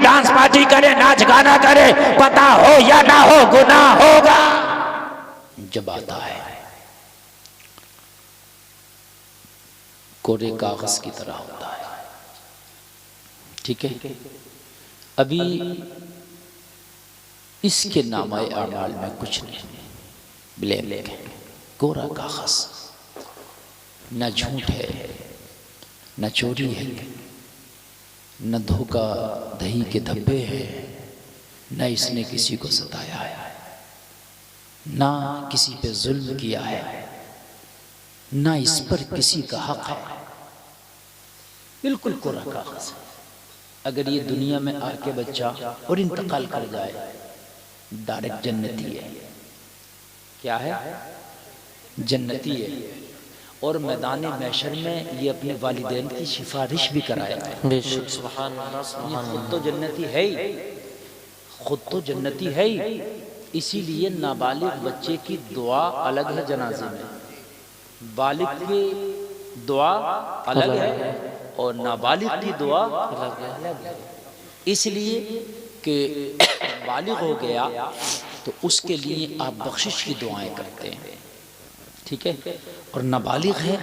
Dance party करे, नाच गाना करे, पता हो या ना हो गुनाह होगा। जब आता है कोरे कागज की तरह होता है। ठीक है, अभी इसके नामाए अमाल में कुछ नहीं, ब्लैक है, कोरा कागज, न झूठ है, न चोरी है, न धोखा दही के धब्बे हैं, न इसने किसी को सताया है, ना किसी पे जुल्म किया है, ना इस पर किसी का हक है। बिल्कुल कोरा कागज है। अगर ये दुनिया में आके बच्चा और इंतकाल कर जाए, डायरेक्ट जन्नती है। क्या है? जन्नती है। और मैदान महशर में ये अपने वालिदैन की सिफारिश भी कराएगा। खुद तो जन्नती है ही, खुद तो जन्नती है ही। इसीलिए नाबालिग बच्चे की दुआ अलग है जनाजे में, बालिग की दुआ अलग है और नाबालिग की दुआ अलग है। इसलिए कि बालिग हो गया तो उसके लिए आप बख्शिश की दुआएं करते हैं। ठीक है, और नाबालिग है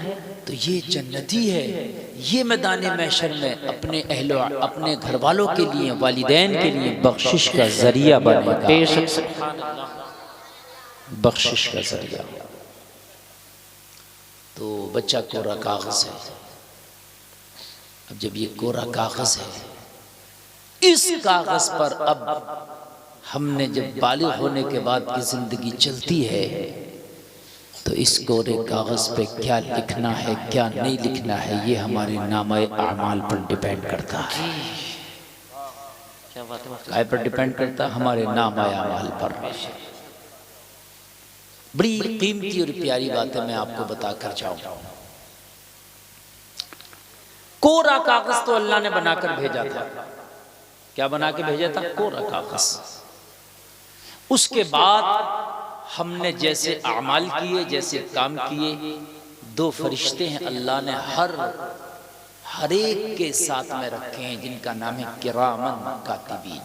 तो ये जन्नती है। ये मैदान महशर में अपने अहलो, अपने घर वालों के लिए, वालिदैन के लिए बख्शिश का जरिया बनेगा। बख्शिश का जरिया। तो बच्चा कोरा कागज है। अब जब ये कोरा कागज है, इस कागज पर अब हमने जब बालिग होने के बाद की जिंदगी चलती है तो इस कोरे कागज पे क्या लिखना है, क्या नहीं लिखना है, ये हमारे नामाए आमाल पर डिपेंड करता है। क्या पर डिपेंड करता है? हमारे नामाए आमाल पर। बड़ी कीमती और प्यारी बातें मैं आपको बताकर जाऊं। कोरा कागज तो अल्लाह ने बनाकर भेजा था। क्या बना के भेजा था? कोरा कागज। उसके बाद हमने जैसे अमाल किए, जैसे काम किए, दो फरिश्ते हैं अल्लाह ने हर एक के साथ में रखे हैं जिनका नाम है किरामन कातिबीन।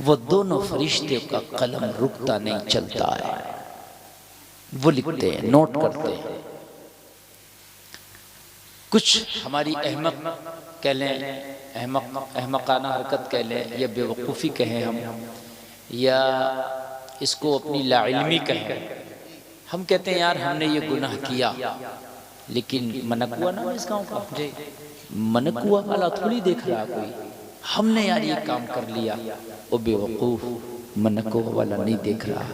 वो दोनों फरिश्ते का कलम रुकता नहीं, चलता है। वो लिखते हैं, नोट करते हैं। कुछ हमारी अहमक कह लें, अहमकाना हरकत कह लें, या बेवकूफ़ी कहें हम, या इसको अपनी लाइल्मी कहें। हम कहते हैं यार हमने ये गुनाह किया, लेकिन मनकुआ ना इस गाँव का, मनकुआ वाला थोड़ी देख रहा कोई। हमने यार ये काम कर लिया, वो बेवकूफ़ मनकुआ वाला नहीं देख रहा,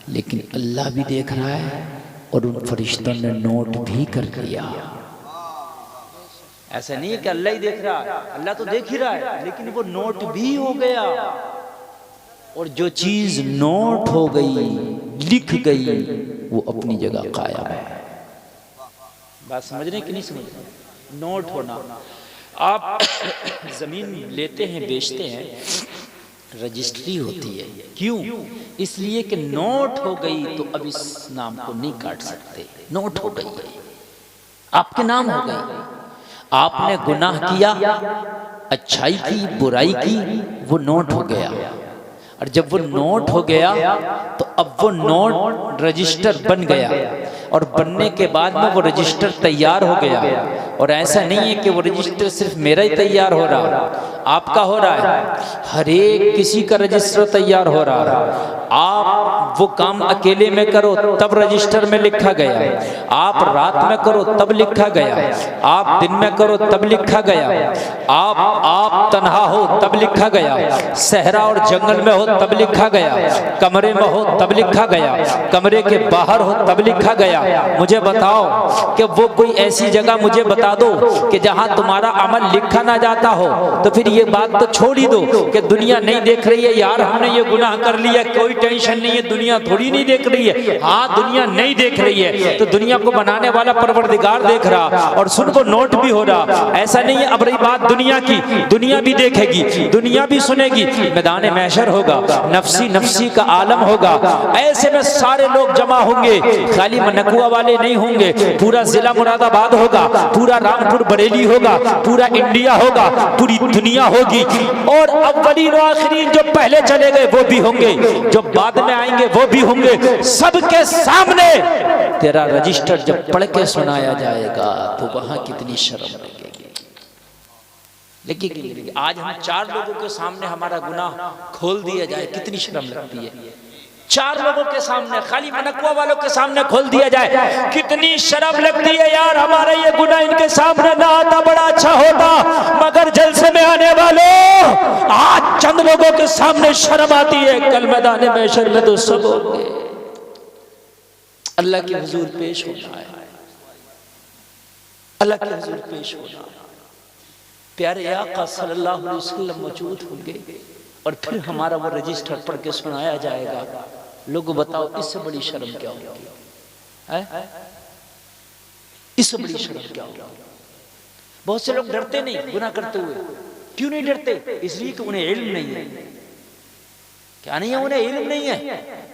लेकिन अल्लाह भी देख रहा है और उन फरिश्तों ने नोट भी कर लिया। ऐसा नहीं है कि अल्लाह ही देख रहा है, अल्लाह तो देख ही रहा है, लेकिन वो नोट भी हो गया। और जो चीज नोट हो गई, लिख गई, वो अपनी जगह कायम है। बात समझ रहे कि नहीं समझ रहे? नोट होना। आप जमीन लेते हैं, बेचते हैं, रजिस्ट्री होती है। क्यों? इसलिए कि नोट हो गई तो अब इस नाम को नहीं काट सकते। नोट हो गई है, आपके नाम हो गई। आपने गुनाह किया, अच्छाई की, बुराई की, वो नोट हो गया। और जब वो नोट हो गया तो अब वो नोट रजिस्टर बन गया, और बनने के बाद में वो रजिस्टर तैयार हो गया। और ऐसा नहीं है कि वो रजिस्टर सिर्फ मेरा ही तैयार हो रहा, आपका हो रहा है, हर एक किसी का रजिस्टर तैयार हो रहा है। आप वो काम अकेले में करो तब रजिस्टर में लिखा गया, आप रात में करो तब लिखा गया, आप दिन में करो तब लिखा गया, आप तन्हा हो तब लिखा गया, सहरा और जंगल में हो तब लिखा गया, कमरे में हो तब लिखा गया, कमरे के बाहर हो तब लिखा गया। मुझे बताओ कि वो कोई ऐसी जगह मुझे बता दो कि जहां तुम्हारा अमल लिखा ना जाता हो। तो फिर ये बात तो छोड़ ही दो कि दुनिया नहीं देख रही है, यार हमने ये गुनाह कर लिया, कोई टेंशन नहीं है, दुनिया थोड़ी नहीं देख रही है। हाँ दुनिया नहीं देख रही है तो दुनिया को बनाने वाला परवरदिगार देख रहा, और सुन को नोट भी हो रहा। ऐसा नहीं है। अब रही बात दुनिया की, दुनिया भी देखेगी, दुनिया भी सुनेगी, मैदान महशर होगा, नफसी नफसी का आलम होगा। ऐसे में सारे लोग जमा होंगे, खाली मनकुआ वाले नहीं होंगे, पूरा जिला मुरादाबाद होगा, पूरा रामपुर बरेली होगा, पूरा इंडिया होगा, पूरी दुनिया होगी। और अव्वलीन और आखिरीन जो पहले चले गए वो भी होंगे, जो बाद में आएंगे वो भी होंगे। सबके सामने तेरा रजिस्टर जब पढ़ के सुनाया जाएगा तो वहां कितनी शर्म लगेगी। लेकिन आज हम 4 लोगों के सामने हमारा गुनाह खोल दिया जाए, कितनी शर्म लगती है। 4 लोगों के सामने, खाली मनकुआ वालों के सामने खोल दिया जाए, कितनी शर्म लगती है यार। हमारा ये गुनाह इनके सामने ना आता बड़ा अच्छा होता, मगर जलसे में आने वालों आज चंद लोगों के सामने शर्म आती है, कल मैदान महशर में तो सब होंगे। अल्लाह के हुजूर पेश होना है, अल्लाह के हुजूर पेश होना है। प्यारे आका सल्लल्लाहु अलैहि वसल्लम मौजूद होंगे और फिर हमारा वो रजिस्टर पढ़ के सुनाया जाएगा। लोगों बताओ इससे बड़ी शर्म क्या होगी? इससे बड़ी शर्म क्या होगी? बहुत से लोग डरते नहीं गुनाह करते हुए। क्यों नहीं डरते? इसलिए कि उन्हें इल्म नहीं है। क्या नहीं है? उन्हें इल्म नहीं है।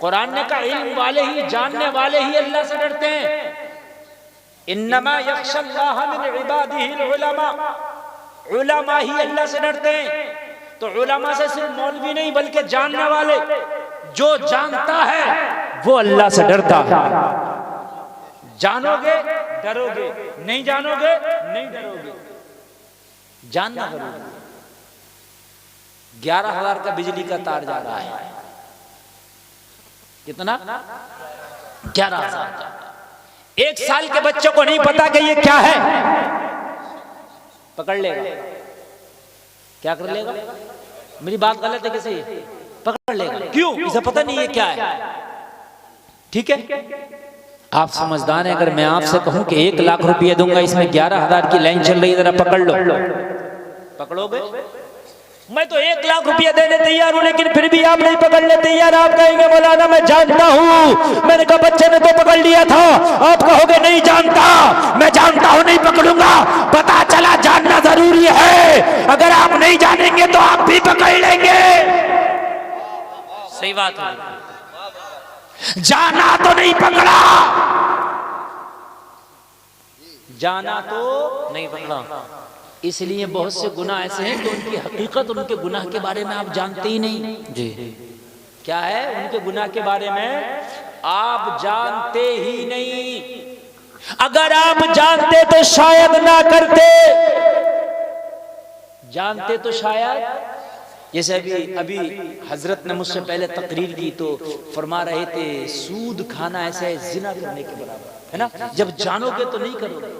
कुरान ने कहा इल्म वाले ही, जानने वाले ही अल्लाह से डरते हैं। इन्नमा यख्शल्लाह मिन इबादिहिल उलमा, उलमा ही अल्लाह से डरते हैं। तो उलमा से सिर्फ मौलवी नहीं बल्कि जानने वाले, जो जानता है वो अल्लाह से डरता है। जानोगे डरोगे, नहीं जानोगे नहीं डरोगे। जानना जरूरी। 11,000 का बिजली का तार जा रहा है। कितना? 11,000 का। 1 साल के बच्चों को नहीं पता कि ये क्या है, पकड़ लेगा। क्या कर लेगा? मेरी बात गलत है किसी? पकड़ लेगा। क्यों? इसे पता नहीं है क्या है। ठीक है, आप समझदार हैं। अगर मैं आपसे कहूं कि 1 लाख रुपया दूंगा, इसमें 11,000 की लाइन चल रही है, जरा पकड़ लो, पकड़ोगे? मैं तो 1 लाख रुपया देने तैयार हूं, लेकिन फिर भी आप नहीं पकड़ने तैयार। आप कहेंगे मौलाना मैं जानता हूं। मैंने कहा बच्चे ने तो पकड़ लिया था। आप कहोगे नहीं जानता, मैं जानता हूं नहीं पकड़ूंगा। पता चला जानना जरूरी है। अगर आप नहीं जानेंगे तो आप भी पकड़ लेंगे। सही बात है। जाना तो नहीं पकड़ा, जाना तो नहीं पकड़ा। इसलिए बहुत से गुनाह ऐसे हैं कि उनकी हकीकत, उनके गुनाह के बारे में आप जानते ही नहीं। जी क्या है उनके गुनाह के बारे में? आप जानते ही नहीं। अगर आप जानते तो शायद ना करते, जानते तो शायद। जैसे अभी हजरत ने मुझसे पहले तकरीर की तो फरमा रहे थे सूद खाना ऐसा है जिना करने के बराबर है ना। जब जानोगे तो नहीं करोगे,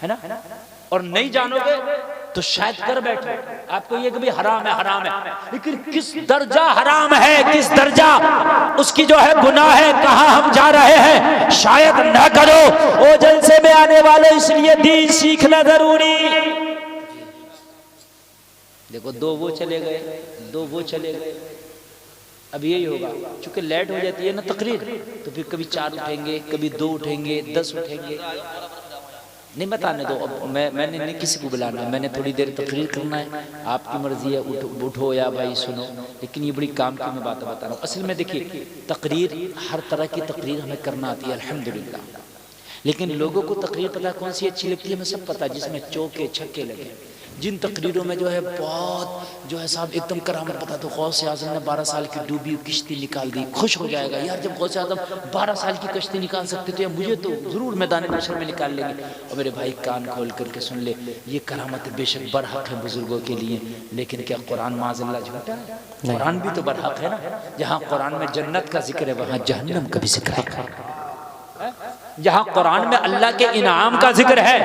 है ना, और नहीं जानोगे तो शायद कर बैठो। आपको ये कभी हराम है, हराम है, लेकिन किस दर्जा हराम है, किस दर्जा उसकी जो है गुनाह है, कहां हम जा रहे हैं, शायद ना करो। ओ जलसे में आने वाले, इसलिए दीन सीखना जरूरी। देखो 2 वो चले गए, 2 वो चले गए। अब यही होगा, चूंकि लेट हो जाती है ना तकरीर, तो फिर कभी 4 उठेंगे, कभी 2 उठेंगे, 10 उठेंगे। नहीं बताने दो। अब मैंने नहीं किसी को बुलाना, मैंने थोड़ी देर तकरीर करना है। आपकी मर्जी है, उठो या भाई सुनो। लेकिन ये बड़ी काम की मैं बातें बता रहा हूँ। असल में देखिए तकरीर, हर तरह की तकरीर हमें करना आती है अल्हम्दुलिल्लाह। लेकिन लोगों को तकरीर पता कौन सी अच्छी लगती है? हमें सब पता, जिसमें चौके छक्के लगे। जिन तकरीरों में जो है बहुत जो है साहब एकदम करामत बता दो, गौसे आज़म ने 12 साल की डूबी किश्ती निकाल दी, खुश हो जाएगा यार। जब गौसे आज़म 12 साल की कश्ती निकाल सकते तो मुझे तो जरूर मैदान महशर में निकाल लेंगे। और मेरे भाई कान खोल करके सुन ले, ये करामत बेशक बरहक है बुजुर्गों के लिए, लेकिन क्या कुरान माज़अल्लाह झूठा है? कुरान भी तो बरहक है ना। जहाँ कुरान में जन्नत का जिक्र है वहाँ जहन्नम का भी जिक्र है। जहाँ कुरान में अल्लाह के इनाम का जिक्र है,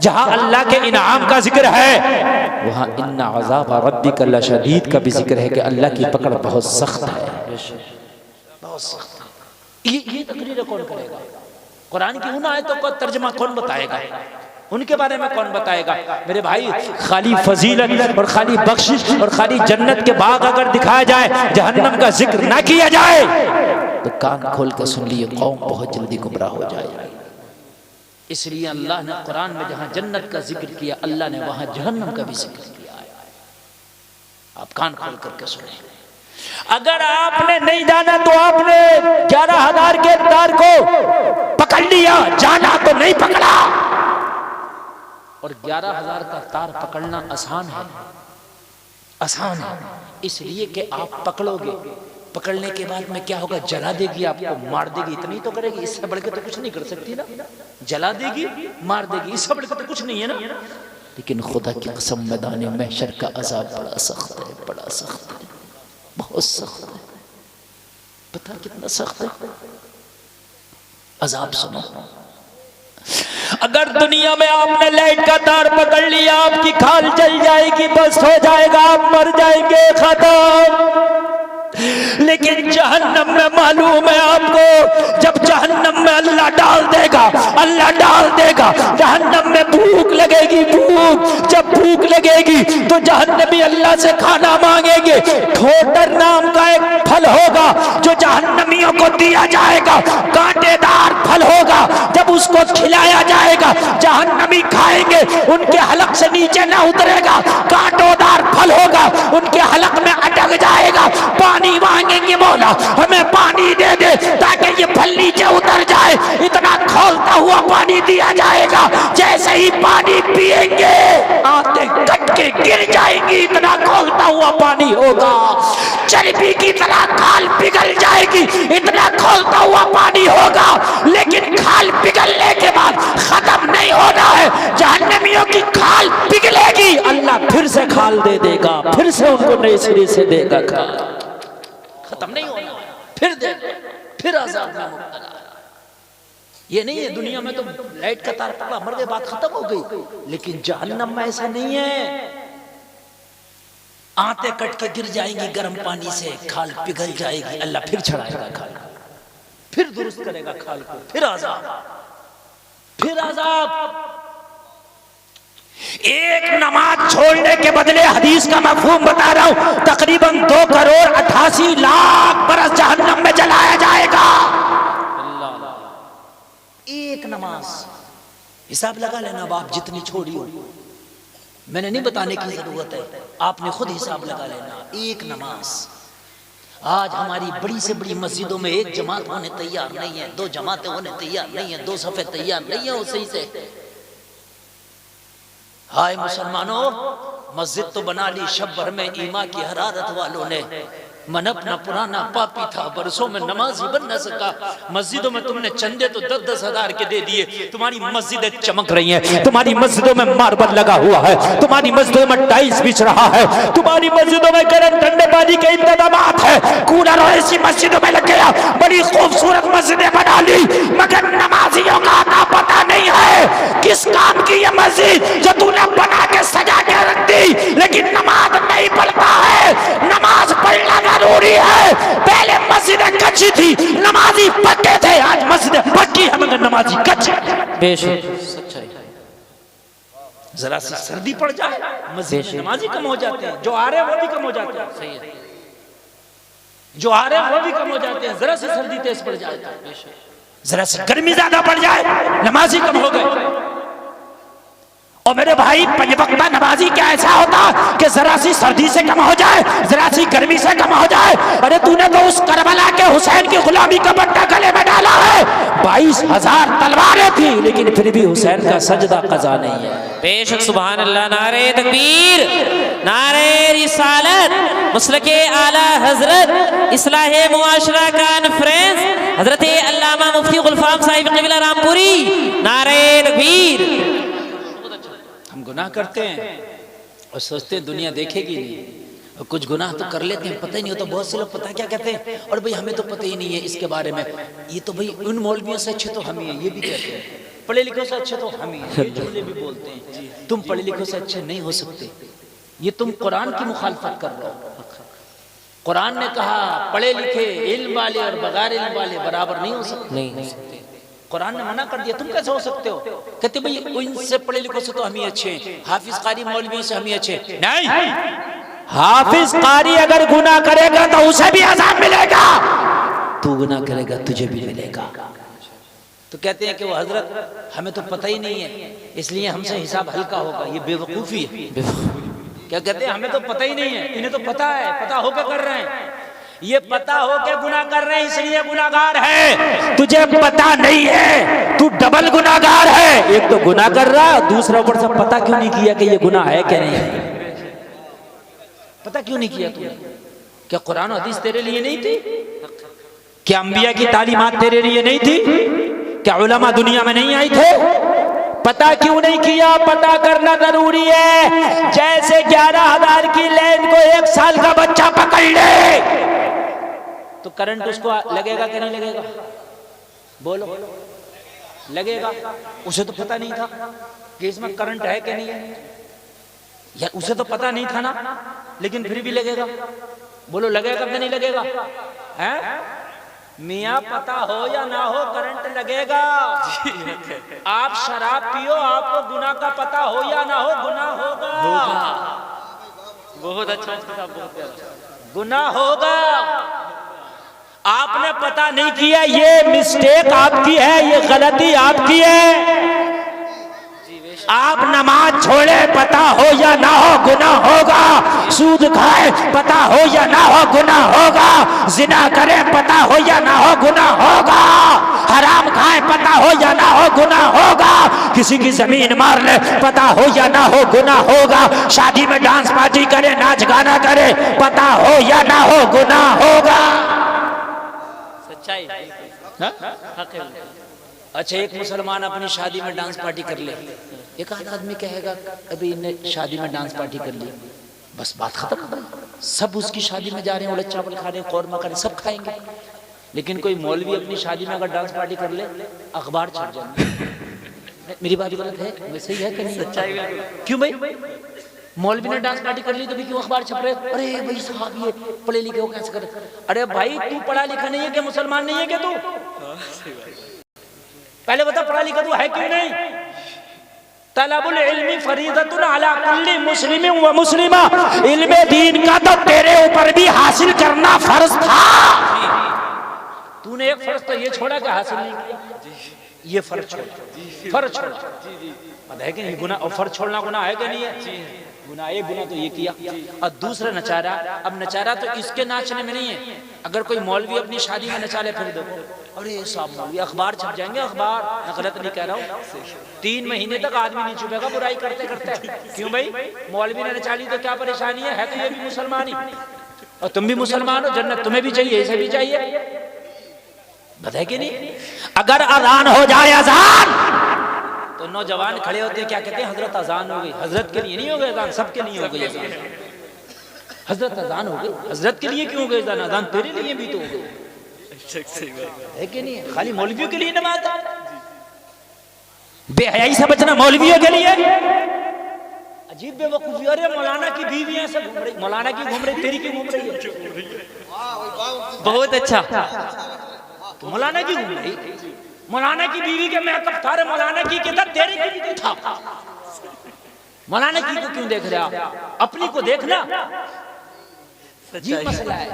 जहां अल्लाह के इनाम का जिक्र है, वहां इन्ना अज़ाब रब्बिका लशदीद का भी जिक्र है कि अल्लाह की पकड़ बहुत सख्त है, बहुत सख्त। ये तकरीर कौन करेगा? कुरान की उन आयतों का तर्जमा कौन बताएगा? उनके बारे में कौन बताएगा? मेरे भाई, खाली फजीलत और खाली बख्शिश और खाली जन्नत के बाग अगर दिखाया जाए, जहन्नम का जिक्र ना किया जाए, तो कान खोल कर सुन लिए, कौम बहुत जल्दी गुमराह हो जाएगी। इसलिए अल्लाह ने कुरान में जहां जन्नत का जिक्र किया, अल्लाह ने वहां जहन्नम का भी जिक्र किया है। आप कान खोल करके सुने। अगर आपने नहीं जाना तो आपने 11,000 के तार को पकड़ लिया, जाना तो नहीं पकड़ा। और 11,000 का तार पकड़ना आसान है, आसान है इसलिए कि आप पकड़ोगे, पकड़ने के बाद में क्या होगा? जला देगी, आपको मार देगी, इतनी तो करेगी, इससे बढ़ के तो कुछ नहीं कर सकती ना। जला देगी, मार देगी, इससे बढ़ के तो कुछ नहीं है ना। लेकिन खुदा की कसम, मैदान महशर का अज़ाब बड़ा सख्त है, बड़ा सख्त है, बहुत सख्त है। पता कितना सख्त है अज़ाब? सुनो, अगर दुनिया में आपने लाइट का तार पकड़ लिया, आपकी खाल जल जाएगी, बस हो जाएगा, आप मर जाएंगे, खत्म। लेकिन जहन्नम में मालूम है आपको, जब जहन्नम में अल्लाह डाल देगा, अल्लाह डाल देगा, जहन्नम में भूख लगेगी, भूख। जब भूख लगेगी तो जहन्नमी अल्लाह से खाना मांगेंगे। ठोटर नाम का एक फल होगा जो जहन्नमियों को दिया जाएगा, कांटेदार फल होगा। जब उसको खिलाया जाएगा, जहन्नमी खाएंगे, उनके हलक से नीचे ना उतरेगा, कांटोदार फल होगा, उनके हलक में अटक जाएगा। पानी मांगेंगे, मौला हमें पानी दे दे ताकि ये फल नीचे उतर जाए। इतना खौलता हुआ पानी दिया जाएगा, जैसे ही पानी पिएंगे आंखें कट के गिर जाएंगी, इतना खौलता हुआ पानी होगा। चर्बी की तरह खाल पिघल जाएगी, इतना खौलता हुआ पानी होगा। लेकिन खाल पिघलने के बाद खत्म नहीं होना है, जहन्नमियों की खाल पिघलेगी, अल्लाह फिर से खाल दे देगा, फिर से उनको नए सिरे से देगा खाल। खत्म नहीं होना, फिर दे, फिर अज़ाब में मुब्तला। ये नहीं है दुनिया में तो लाइट का तार पकड़ा, मर गए, बात खत्म हो गई। लेकिन जहन्नम में ऐसा नहीं है। आंतें कट के गिर जाएंगी गर्म पानी से, खाल पिघल जाएगी, अल्लाह फिर छड़ाएगा खाल को, फिर दुरुस्त करेगा खाल को, फिर अज़ाब, फिर अज़ाब। एक नमाज छोड़ने के बदले, हदीस का मफहूम बता रहा हूं, तकरीबन 2,88,00,000 बरस जहन्नम में जलाया जाएगा। एक नमाज, हिसाब लगा लेना अब आप जितनी छोड़ी हो, मैंने नहीं बताने की जरूरत है, आपने खुद हिसाब लगा लेना। एक नमाज, आज हमारी बड़ी से बड़ी मस्जिदों में एक जमात होने तैयार नहीं है, 2 जमातें होने तैयार नहीं है, 2 सफे तैयार नहीं है वो सही से। हाय मुसलमानों, मस्जिद तो बना ली, शब भर में ईमा की हरारत वालों ने। मन अपना पुराना पापी था, बरसों में नमाजी बन न सका। मस्जिदों में तुमने चंदे तो 10-10 हजार के दे दिए, तुम्हारी मस्जिदें चमक रही हैं, तुम्हारी मस्जिदों में मार्बल लगा हुआ है, तुम्हारी मस्जिदों में टाइल्स बिछ रहा है, तुम्हारी मस्जिदों में गर्म ठंडे पानी के इंतजामात है, कूलर और ऐसी मस्जिदों में लग गया, बड़ी खूबसूरत मस्जिदें बना ली, मगर नमाजियों का आता पता नहीं है। किस काम की ये मस्जिद जो तूने बना के सजा के रख दी, लेकिन नमाज नहीं पढ़ता है। नमाज पढ़ना जरूरी है। पहले मस्जिदें कच्ची थी, नमाजी पक्के थे, आज मस्जिदें पक्की है मगर नमाजी कच्चे। बेशक सच्चाई। जरा सी सर्दी पड़ जाए, मस्जिद में नमाजी कम हो जाते हैं, जो आ रहे हैं वो भी कम हो जाते हैं। सही है, जो आ रहे हैं वो भी कम हो जाते हैं। जरा सी सर्दी तेज पड़ जाए, जरा सी गर्मी ज्यादा पड़ जाए, नमाजी कम हो गए। और मेरे भाई, 5 वक्त नमाजी क्या ऐसा होता कि जरा सी सर्दी से कम हो जाए, जरा सी गर्मी से कम हो जाए? अरे तूने तो उस करबला के हुसैन की गुलामी का बट्टा गले में डाला है। 22,000 तलवारें थी, लेकिन फिर भी हुसैन का सजदा कज़ा नहीं है। बेशक, सुभान अल्लाह। नारे तकबीर, नारे रिसालत, मसलके आला हजरत, इस्लाहे मुआशरा कॉन्फ्रेंस, हजरत अल्लामा मुफ्ती गुलफाम साहिब क़िबला रामपुरी। नारे तकबीर। हम गुनाह करते हैं और सोचते हैं दुनिया देखेगी नहीं, और कुछ गुनाह तो कर लेते हैं, पता ही नहीं होता। बहुत से लोग पता क्या कहते हैं, और भाई हमें तो पता ही नहीं है इसके बारे में, ये तो भाई उन मौलवियों से अच्छे तो हम ही हैं, ये भी कहते हैं। पढ़े लिखों से अच्छे तो हम ही हैं, ये जुमले भी बोलते हैं। तुम पढ़े लिखों से अच्छे नहीं हो सकते, ये तुम कुरान की मुखालफत कर रहे हो। कुरान ने कहा पढ़े लिखे इल्म वाले और बगैर इल्म वाले बराबर नहीं हो सकते। कुरान ने मना कर दिया, तुम कैसे हो सकते हो? कहते भाई इनसे पढ़े लिखों से तो हम ही अच्छे हैं, हाफिज कारी मौलवियों से हम ही अच्छे हैं। नहीं, हाफिज कारी अगर गुनाह करेगा तो उसे भी अज़ाब मिलेगा, तू गुनाह करेगा तुझे भी मिलेगा। तो कहते हैं कि वो हजरत हमें तो पता ही नहीं है इसलिए हमसे हिसाब हल्का होगा। ये बेवकूफ़ी है। क्या कहते हैं? हमें तो पता ही नहीं है, इन्हें तो पता है, पता होकर कर रहे हैं। ये पता हो के गुनाह कर रहे हैं इसलिए गुनाहगार है, तुझे पता नहीं है तू डबल गुनाहगार है। एक तो गुनाह कर रहा, दूसरा ऊपर से पता क्यों नहीं किया कि ये गुनाह है क्या नहीं है? पता क्यों नहीं किया तूने? क्या कुरान और हदीस तेरे लिए नहीं थी? क्या अंबिया की तालीमात तेरे लिए नहीं थी? क्या उलमा दुनिया में नहीं आई थे? पता क्यों नहीं किया? पता करना जरूरी है। जैसे 11,000 की लाइन को 1 साल का बच्चा पकड़ ले तो करंट उसको लगेगा कि नहीं लगेगा? बोलो, लगेगा। उसे तो पता नहीं था कि इसमें करंट है कि नहीं है, यार उसे तो पता नहीं था ना, लेकिन फिर भी लगेगा। बोलो, लगेगा कि नहीं लगेगा? हैं? मियाँ पता हो या ना हो करंट लगेगा। आप शराब पियो, आपको गुनाह का पता हो या ना हो गुनाह होगा। बहुत अच्छा, गुनाह होगा। आपने पता नहीं किया, ये मिस्टेक आपकी है, ये गलती आपकी है। आप नमाज छोड़े पता हो या ना हो गुनाह होगा, सूद खाए पता हो या ना हो गुनाह होगा, जिना करे पता हो या ना हो गुनाह होगा, हराम खाए पता हो या ना हो गुनाह होगा, किसी की जमीन मार ले पता हो या ना हो गुनाह होगा, शादी में डांस पार्टी करे, नाच गाना करे पता हो या ना हो गुनाह होगा। सच्चाई। अच्छा, एक मुसलमान अपनी शादी में डांस पार्टी कर ले, एक आध आदमी कहेगा अभी इन्हें शादी में डांस पार्टी कर ली, बस बात खत्म हो गई। सब उसकी शादी में जा रहे हैं, उड़द चावल खा रहे हैं, कौरमा खा रहे हैं, सब खाएंगे। लेकिन कोई मौलवी अपनी शादी में अगर डांस पार्टी कर ले, अखबार छप जाएंगे। मेरी बात गलत है? वैसे ही है कि नहीं? सच्चाई। क्यों भाई? मौलवी ने डांस पार्टी कर ली तो भी क्यों अखबार छप रहे? अरे भाई साहब ये पढ़े लिखे हो कैसे करे? अरे भाई तू पढ़ा लिखा नहीं है क्या? मुसलमान नहीं है क्या तू? पहले बता, पढ़ा लिखा तू है क्यों नहीं? तलबुल इल्मी फरीदतुन अला कुल्ली मुस्लिमिन व मुस्लिमा, इल्मे दीन का तो तेरे ऊपर भी हासिल करना फर्ज था। तूने एक फर्ज तो ये छोड़ा कि हासिल नहीं किया, ये फर्ज छोड़ा, फर्ज छोड़ा। पता है कि नहीं गुनाह? और फर्ज छोड़ना गुनाह है कि नहीं है? गुनाह। एक गुनाह तो ये किया, और दूसरा नचारा। अब नचारा तो इसके नाचने में नहीं है। अगर कोई मौलवी अपनी शादी में नचा ले फिर देखो, अरे साहब मौलवी, अखबार छप जाएंगे, अखबार। मैं गलत नहीं कह रहा हूँ। 3 महीने तक आदमी नहीं छुपेगा बुराई करते करते। क्यों भाई? मौलवी ने नचा ली तो क्या परेशानी है? तो ये भी मुसलमान ही, और तुम भी मुसलमान हो, जन्नत तुम्हें भी चाहिए, इसे भी चाहिए। बताए कि नहीं? अगर अजान हो जाए, अजान, तो नौजवान खड़े होते हैं, क्या कहते हैं? हजरत अजान हो गई। हजरत के लिए नहीं हो गई अजान, सबके लिए हो गई अजान। हजरत अजान हो गई, हजरत के लिए क्यों हो गई अजान? अजान तेरे लिए भी तो हो गई, है कि नहीं? खाली मौलवियों के लिए नमाज है? बेहयाई से बचना मौलवियों के लिए। अजीब बेवकूफी। अरे मौलाना की बीवी ऐसे घूम रही, मौलाना की घूम रही, तेरी क्यों घूम रही है? बहुत अच्छा। तो मौलाना की घूम रही, मौलाना की बीवी के मेकअप था, मौलाना की के था, तेरे की भी था। मौलाना की को क्यों देख रहा? अपनी को देखना। जी मसला है,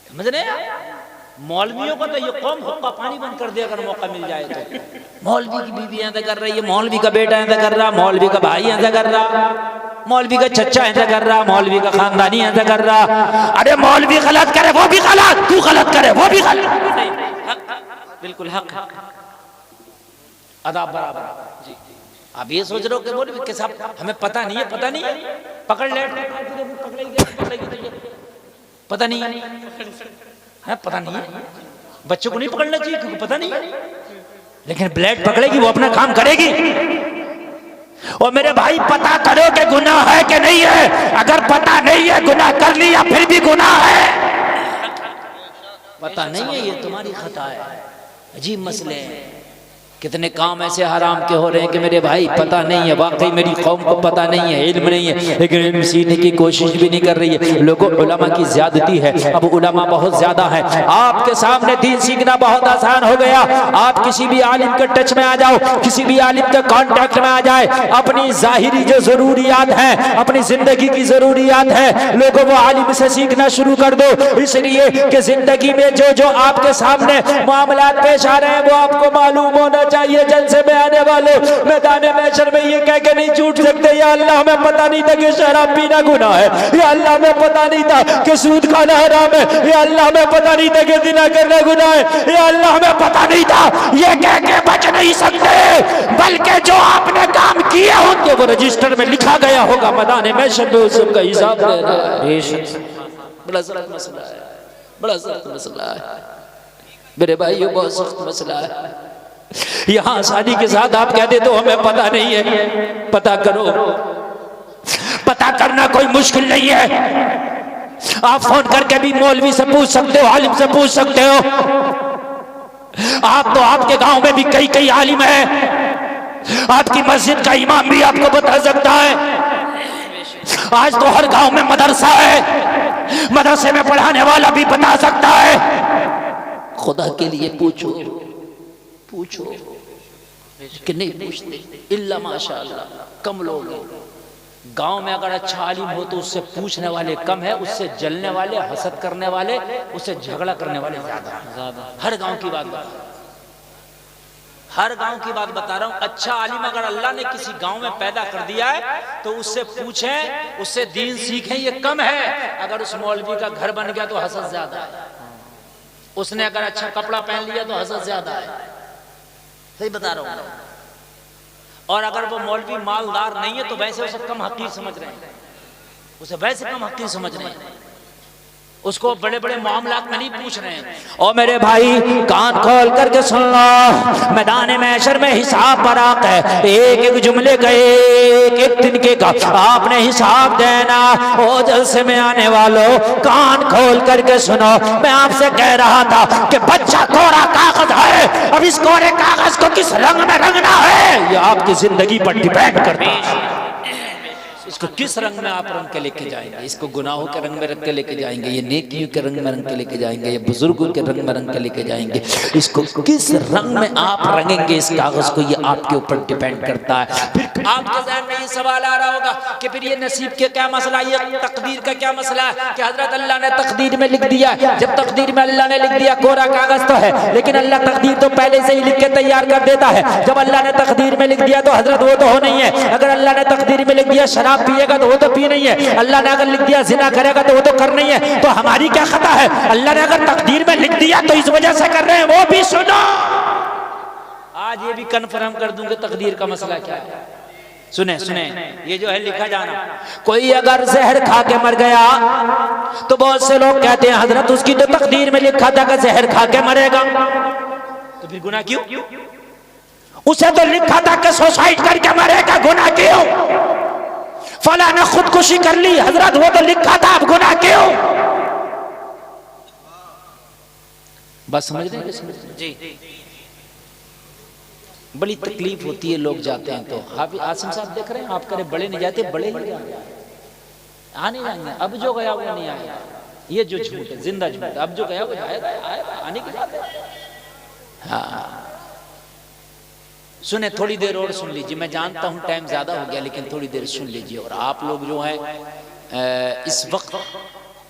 समझ रहे हैं? मौलवियों का तो ये कौम हुक्का पानी बंद कर दे अगर मौका मिल जाए तो। मौलवी की बीवी ऐसा कर रही है, मौलवी का बेटा ऐसा कर रहा, मौलवी का भाई ऐसा कर रहा, मौलवी का चचा ऐसा कर रहा, मौलवी का खानदानी ऐसा कर रहा। अरे मौलवी गलत करे वो भी गलत, तू गलत करे वो भी गलत। बिल्कुल हक। अदाब बराबर। जी, आप ये सोच रहे हो कि मौलवी के साथ हमें पता नहीं है, पता नहीं है, पकड़ ले, पकड़ेगी, पता नहीं है, पता नहीं है। बच्चों को नहीं पकड़ना चाहिए क्योंकि पता नहीं है, लेकिन ब्लेड पकड़ेगी, वो अपना काम करेगी। और मेरे भाई पता करो कि गुनाह है कि नहीं है। अगर पता नहीं है, गुनाह कर लिया फिर भी गुनाह है। पता नहीं है, ये तुम्हारी खता है। अजीब मसले हैं। कितने काम ऐसे हराम के हो रहे हैं कि मेरे भाई पता नहीं है, वाकई मेरी कौम को पता नहीं है, इल्म नहीं है, लेकिन इल्म सीखने की कोशिश भी नहीं कर रही है। लोगों उलमा की ज्यादती है, अब उलमा बहुत ज्यादा है। आपके सामने दीन सीखना बहुत आसान हो गया। आप किसी भी आलिम के टच में आ जाओ, किसी भी आलिम के कांटेक्ट में आ जाए, अपनी जाहिरी जो जरूरियात है, अपनी जिंदगी की जरूरियात है, लोगों वो आलिम से सीखना शुरू कर दो। इसलिए कि जिंदगी में जो जो आपके सामने मामलात पेश आ रहे हैं वो आपको मालूम होना चाहिए। जलसे में आने वाले मैदान महशर में ये कह के नहीं छूट सकते, या अल्लाह हमें पता नहीं था कि शराब पीना गुनाह है, या अल्लाह हमें पता नहीं था कि सूद खाना हराम है, या अल्लाह हमें पता नहीं था कि ज़िना करना गुनाह है, या अल्लाह हमें पता नहीं था, ये कह के बच नहीं सकते। बल्कि जो आपने काम किए होंगे वो रजिस्टर में लिखा गया होगा, मैदान महशर में उस सबका हिसाब देना है। बड़ा सख्त मसला है, बड़ा सख्त मसला है मेरे भाइयों, बहुत सख्त मसला है। यहाँ आसानी के साथ आप कहते तो हमें पता नहीं है, पता करो। पता करना कोई मुश्किल नहीं है। आप फोन करके भी मौलवी से पूछ सकते हो, आलिम से पूछ सकते हो। आप तो आपके गांव में भी कई कई आलिम है, आपकी मस्जिद का इमाम भी आपको बता सकता है। आज तो हर गांव में मदरसा है, मदरसे में पढ़ाने वाला भी बता सकता है। खुदा के लिए पूछो, पूछो कि नहीं पूछते, इल्ला माशाअल्लाह कम लोग हैं। गांव में अगर अच्छा आलिम हो तो उससे पूछने वाले कम है, उससे जलने वाले, हसद करने वाले, उससे झगड़ा करने वाले ज्यादा। हर गांव की बात बता, हर गांव की बात बता रहा हूं। अच्छा आलिम अगर अल्लाह ने किसी गांव में पैदा कर दिया है तो उससे पूछें, उससे दीन सीखें, ये कम है। अगर उस मौलवी का घर बन गया तो हसद ज्यादा है, उसने अगर अच्छा कपड़ा पहन लिया तो हसद ज्यादा है। सही बता रहा हूं। और अगर वो मौलवी मालदार नहीं है तो वैसे उसे कम हकीर समझ रहे हैं, उसे वैसे कम हकीर समझ रहे हैं, उसको बड़े बड़े मामलात में नहीं पूछ रहे हैं। और मेरे भाई कान खोल करके सुन लो, मैदान महशर में हिसाब बराक है। एक एक जुमले का एक एक तिनके का आपने हिसाब देना। ओ जलसे में आने वालों कान खोल करके सुनो, मैं आपसे कह रहा था कि बच्चा कोरा कागज है, अब इस कोरे कागज को किस रंग में रंगना है ये आपकी जिंदगी पर डिपेंड करता है। इसको किस रंग में आप रंग के लेके जाएंगे, इसको गुनाहों के रंग में रंग के लेके जाएंगे, ये नेकियों के रंग में रंग के लेके जाएंगे, ये बुजुर्गों के रंग में रंग के लेके जाएंगे, इसको किस रंग में आप रंगेंगे इस कागज को, ये आपके ऊपर डिपेंड करता है। फिर आपके ज़हन में ये सवाल आ रहा होगा कि फिर ये नसीब के क्या मसला, ये तकदीर का क्या मसला है कि हजरत अल्लाह ने तकदीर में लिख दिया। जब तकदीर में अल्लाह ने लिख दिया, कोरा कागज तो है, लेकिन अल्लाह तकदीर तो पहले से ही लिख के तैयार कर देता है। जब अल्लाह ने तकदीर में लिख दिया तो हजरत वो तो हो नहीं है। अगर अल्लाह ने तकदीर में लिख दिया शराब पिएगा तो वो तो पी नहीं है, अल्लाह ने अगर लिख दिया जिना करेगा तो वो तो कर नहीं है। तो हमारी क्या खता है? अल्लाह ने अगर तकदीर में लिख दिया तो इस वजह से कर रहे हैं, वो भी सुनो। आज ये भी कन्फर्म कर दूंगा तकदीर का मसला क्या है। सुने सुने, ये जो है लिखा जाना, कोई अगर जहर खा के मर गया तो बहुत से लोग कहते हैं हजरत उसकी तो तकदीर में लिखा था कि जहर खा के मरेगा, तो फिर गुनाह क्यों? उसे तो लिखा था कि सुसाइड करके मरेगा, गुनाह क्यों? फला ने खुदकुशी कर ली, हजरत वो तो लिखा था, अब गुनाह क्यों? बस समझ रहे हैं जी। बड़ी तकलीफ होती है, लोग जाते हैं तो हाफिज आसिम साहब देख रहे हैं, आप करे बड़े नहीं जाते, बड़े ही जाते, आने जाएंगे। अब जो गया वो नहीं आएगा, ये जो झूठ है, जिंदा झूठ है। अब जो गया वो आएगा, आने की बात है। हाँ सुने, थोड़ी देर और सुन लीजिए, मैं जानता हूं टाइम ज्यादा हो गया, लेकिन थोड़ी देर सुन लीजिए। और आप लोग जो है इस वक्त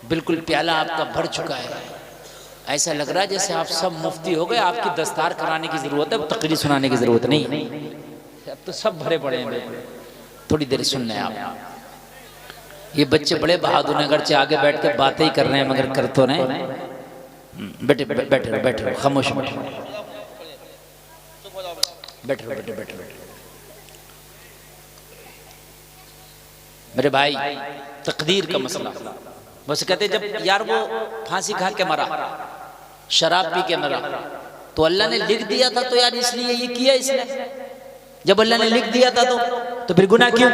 बिल्कुल प्याला आपका भर चुका है, ऐसा लग रहा है जैसे आप सब मुफ्ती हो गए, आपकी दस्तार कराने की जरूरत है, तकरीर सुनाने की जरूरत नहीं। अब तो सब भरे पड़े हैं, थोड़ी देर सुन लें आप। ये बच्चे बड़े बहादुर हैं, अगरचे आगे बैठ के बातें ही कर रहे हैं मगर कर तो रहे। बैठे बैठे बैठे, खामोश बैठे बैठे बैठे बैठे। मेरे भाई तकदीर का मसला, बस कहते जब यार वो फांसी खा के मरा, शराब पी के मरा, तो अल्लाह ने लिख दिया था तो यार इसलिए ये किया इसने। जब अल्लाह ने लिख दिया था तो फिर गुनाह क्यों?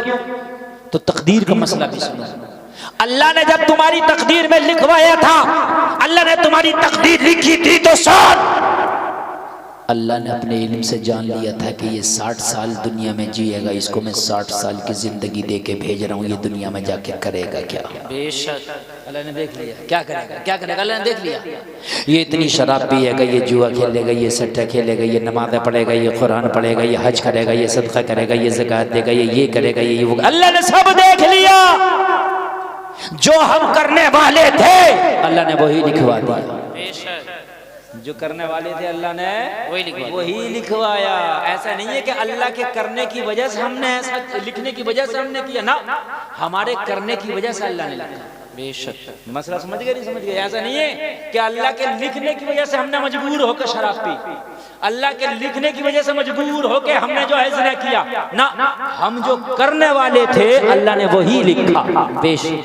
तो तकदीर का मसला भी सुनो। अल्लाह ने जब तुम्हारी तकदीर में लिखवाया था, अल्लाह ने तुम्हारी तकदीर लिखी थी तो सुन, अल्लाह ने अपने इल्म से जान लिया था कि ये 60 साल दुनिया में जिएगा, इसको मैं 60 साल की ज़िंदगी दे के भेज रहा हूँ, ये दुनिया में जाके करेगा क्या? बेशक अल्लाह ने देख लिया क्या करेगा, क्या करेगा, अल्लाह ने देख लिया। ये इतनी शराब पिएगा, ये जुआ खेलेगा, ये सट्टा खेलेगा, ये नमाज़ें पढ़ेगा, ये कुरान पढ़ेगा, ये हज करेगा, ये सदका करेगा, ये ज़कात देगा, ये करेगा, ये वो। अल्लाह ने सब देख लिया। जो हम करने वाले थे अल्लाह ने वही लिखवा दिया। जो करने वाले थे अल्लाह ने वही लिखवाया। ऐसा नहीं है कि अल्लाह के करने की वजह से हमने ऐसा, लिखने की वजह से हमने किया ना, हमारे करने की वजह से अल्लाह ने लिखा। बेशक मसला समझ गए, नहीं समझ गए? ऐसा नहीं है कि अल्लाह के लिखने की वजह से हमने मजबूर होकर शराब पी, अल्लाह के लिखने की वजह से मजबूर होकर हमने जो है ज़िना किया ना, हम जो करने वाले थे अल्लाह ने वही लिखा। बेशक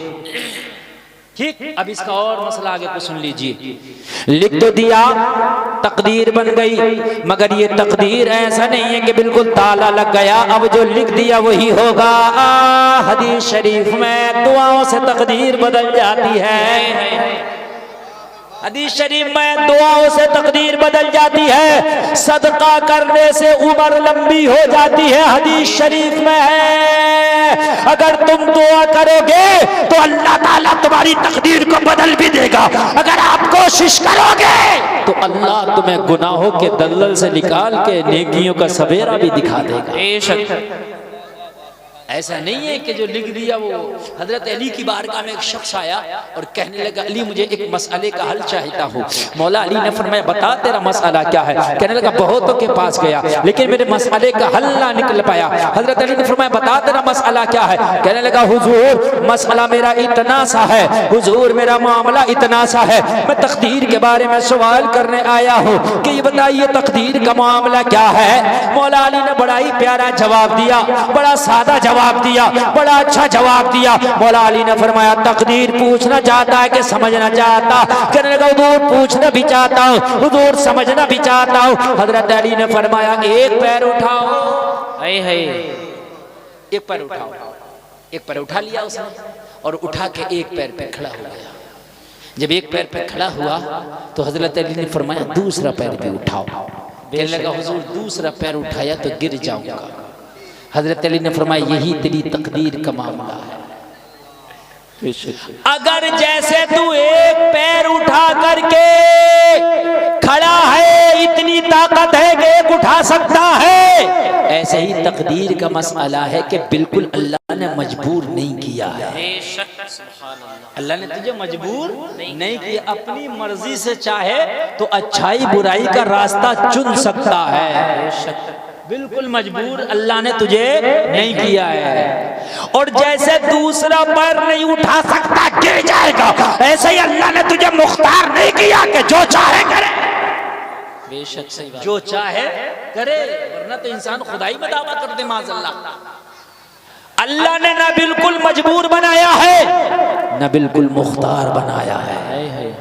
ठीक। अब इसका और मसला आगे को सुन लीजिए। लिख तो दिया, तकदीर बन गई, मगर ये तकदीर ऐसा नहीं है कि बिल्कुल ताला लग गया, अब जो लिख दिया वही होगा। हदीस शरीफ में दुआओं से तकदीर बदल जाती है। हदीस शरीफ में दुआओं से तकदीर बदल जाती है, सदका करने से उम्र लंबी हो जाती है। हदीस शरीफ में है, अगर तुम दुआ करोगे तो अल्लाह ताला तुम्हारी तकदीर को बदल भी देगा। अगर आप कोशिश करोगे तो अल्लाह तुम्हें गुनाहों के दलदल से निकाल के नेकियों का सवेरा भी दिखा देगा। बेशक ऐसा नहीं है कि जो लिख दिया वो। हजरत अली की बारगाह में एक शख्स आया और कहने लगा, अली मुझे एक मसले का हल चाहता हूँ। मौला अली ने फरमाया, बता तेरा मसला क्या है? कहने लगा, बहुतों के पास गया लेकिन मेरे मसले का हल ना निकल पाया। हजरत अली ने फरमाया, बता तेरा मसला क्या है? कहने लगा, हुजूर मसला मेरा इतना सा है, हुजूर मेरा मामला इतना सा है, मैं तकदीर के बारे में सवाल करने आया हूँ कि ये बताइए तकदीर का मामला क्या है? मौला अली ने बड़ा ही प्यारा जवाब दिया, बड़ा सादा जवाब दिया, बड़ा अच्छा जवाब दिया। मौला अली ने फरमाया, तकदीर पूछना चाहता है कि समझना चाहता? कहने लगा, हुजूर पूछना भी चाहता हूँ, हुजूर समझना भी चाहता हूँ। हजरत अली ने फरमाया, एक पैर उठाओ। एक पैर उठाओ। एक पैर उठा लिया उसने और उठा के एक पैर पे खड़ा हो गया। जब एक पैर पे खड़ा हुआ तो हजरत अली ने फरमाया, दूसरा पैर भी उठाओ। कहने लगा, हुजूर दूसरा पैर उठाया तो गिर जाऊंगा। हजरत अली ने फरमाया, यही तेरी तकदीर का मामला है। अगर जैसे तू एक पैर उठा करके खड़ा है, इतनी ताकत है कि एक उठा सकता है, ऐसे ही तकदीर का मसला है कि बिल्कुल अल्लाह ने मजबूर नहीं किया है। अल्लाह ने तुझे मजबूर नहीं किया, अपनी मर्जी से चाहे तो अच्छाई बुराई का रास्ता चुन सकता है। बिल्कुल मजबूर अल्लाह ने तुझे नहीं किया है। और जैसे दूसरा पैर नहीं उठा सकता, गिर जाएगा, ऐसे ही अल्लाह ने तुझे मुख्तार नहीं किया कि जो चाहे करे। बेशक सही बात। जो चाहे करे, वरना तो इंसान खुदाई में दावा कर दे माज़अल्लाह। अल्लाह ने ना बिल्कुल मजबूर बनाया है, ना बिल्कुल मुख्तार बनाया है।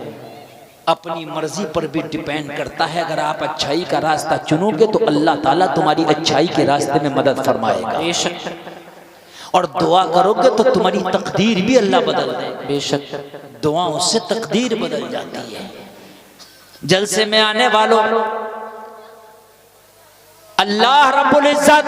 अपनी मर्जी पर भी डिपेंड करता है। अगर आप अच्छाई का रास्ता चुनोगे तो अल्लाह ताला तुम्हारी अच्छाई के रास्ते में मदद फरमाएगा। बेशक। और दुआ करोगे तो तुम्हारी तकदीर भी अल्लाह बदल देगा। बेशक दुआओं से तकदीर बदल जाती है। जलसे में आने वालों, अल्लाह रब्बुल इज्जत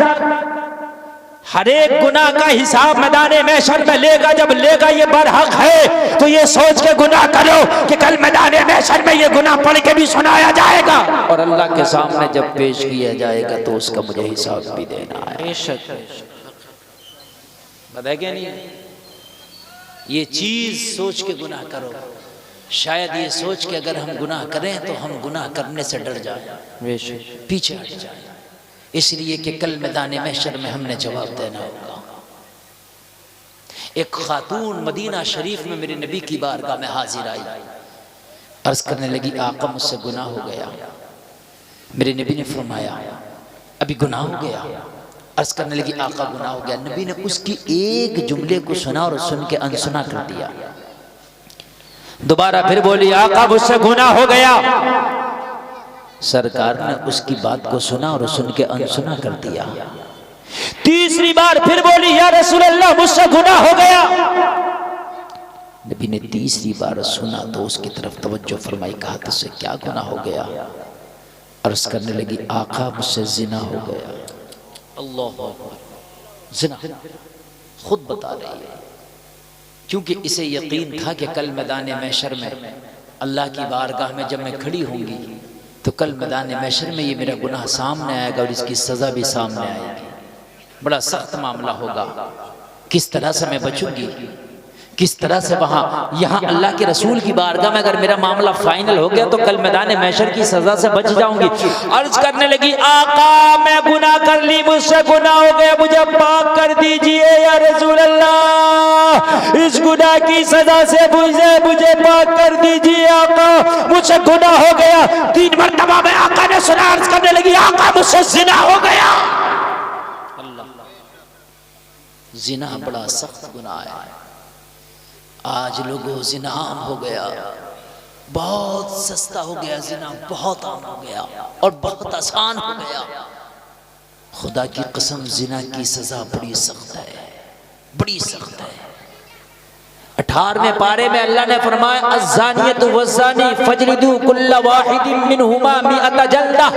हर एक गुनाह का हिसाब मैदाने महशर में लेगा। जब लेगा ये बरहक है तो ये सोच के गुनाह करो कि कल मैदाने महशर में ये गुनाह पढ़ के भी सुनाया जाएगा और अल्लाह के सामने जब पेश किया जाएगा तो उसका मुझे हिसाब भी देना है। बेशक बताया नहीं? ये चीज सोच के गुनाह करो। शायद ये सोच के अगर हम गुनाह करें तो हम गुनाह करने से डर जाए, बेशक पीछे हट जाए, इसलिए कि कल मैदाने महशर में हमने जवाब देना होगा। एक खातून मदीना शरीफ में मेरे नबी की बारगाह में हाजिर आई, अर्ज करने लगी, आका मुझसे गुनाह हो गया। मेरे नबी ने फरमाया, अभी गुनाह हो गया? अर्ज करने लगी, आका गुनाह हो गया। नबी ने उसकी एक जुमले को सुना और सुन के अनसुना कर दिया। दोबारा फिर बोली, आका मुझसे गुनाह हो गया। सरकार ने उसकी बात को सुना और सुन के अनसुना कर दिया। तीसरी बार फिर बोली, या रसूल अल्लाह मुझसे गुनाह हो गया। नबी ने तीसरी बार सुना तो उसकी तरफ तवज्जो फरमाई, कहा तुझसे क्या गुनाह हो गया? अर्ज करने लगी आका मुझसे जिना हो गया। अल्लाह जिना खुद बता रही है, क्योंकि इसे यकीन था कि कल मैदान महशर में अल्लाह की बारगाह में जब मैं खड़ी होंगी तो कल मैदान महशर में ये मेरा गुनाह सामने आएगा और इसकी सज़ा भी सामने आएगी। बड़ा सख्त मामला होगा, किस तरह से मैं बचूंगी, किस तरह से वहाँ यहाँ अल्लाह के रसूल की बारगाह में अगर मेरा मामला फाइनल हो गया तो कल मैदान महशर की सजा से बच जाऊंगी। अर्ज करने लगी आका मैं गुनाह कर ली, मुझसे गुनाह हो गया, मुझे पाक कर दीजिए या रसूल अल्लाह, इस गुनाह की सजा से मुझे पाक कर दीजिए आका, मुझसे गुनाह हो गया। 3 मरतबा में आका ने सुना, अर्ज करने लगी आका मुझसे जिना हो गया। जिना बड़ा सख्त गुनाह है, आज लोगों जिना आम हो गया, बहुत सस्ता हो गया, जिना बहुत आम हो गया और बहुत आसान हो गया। खुदा की कसम जिना की सजा बड़ी सख्त है, बड़ी सख्त है। 18वें पारे में अल्लाह ने फरमाया अज़्ज़ानियतु वज़्ज़ानी फजलिदू कुल्ला वाहिदिन मिनहुमा मिअता जल्दा।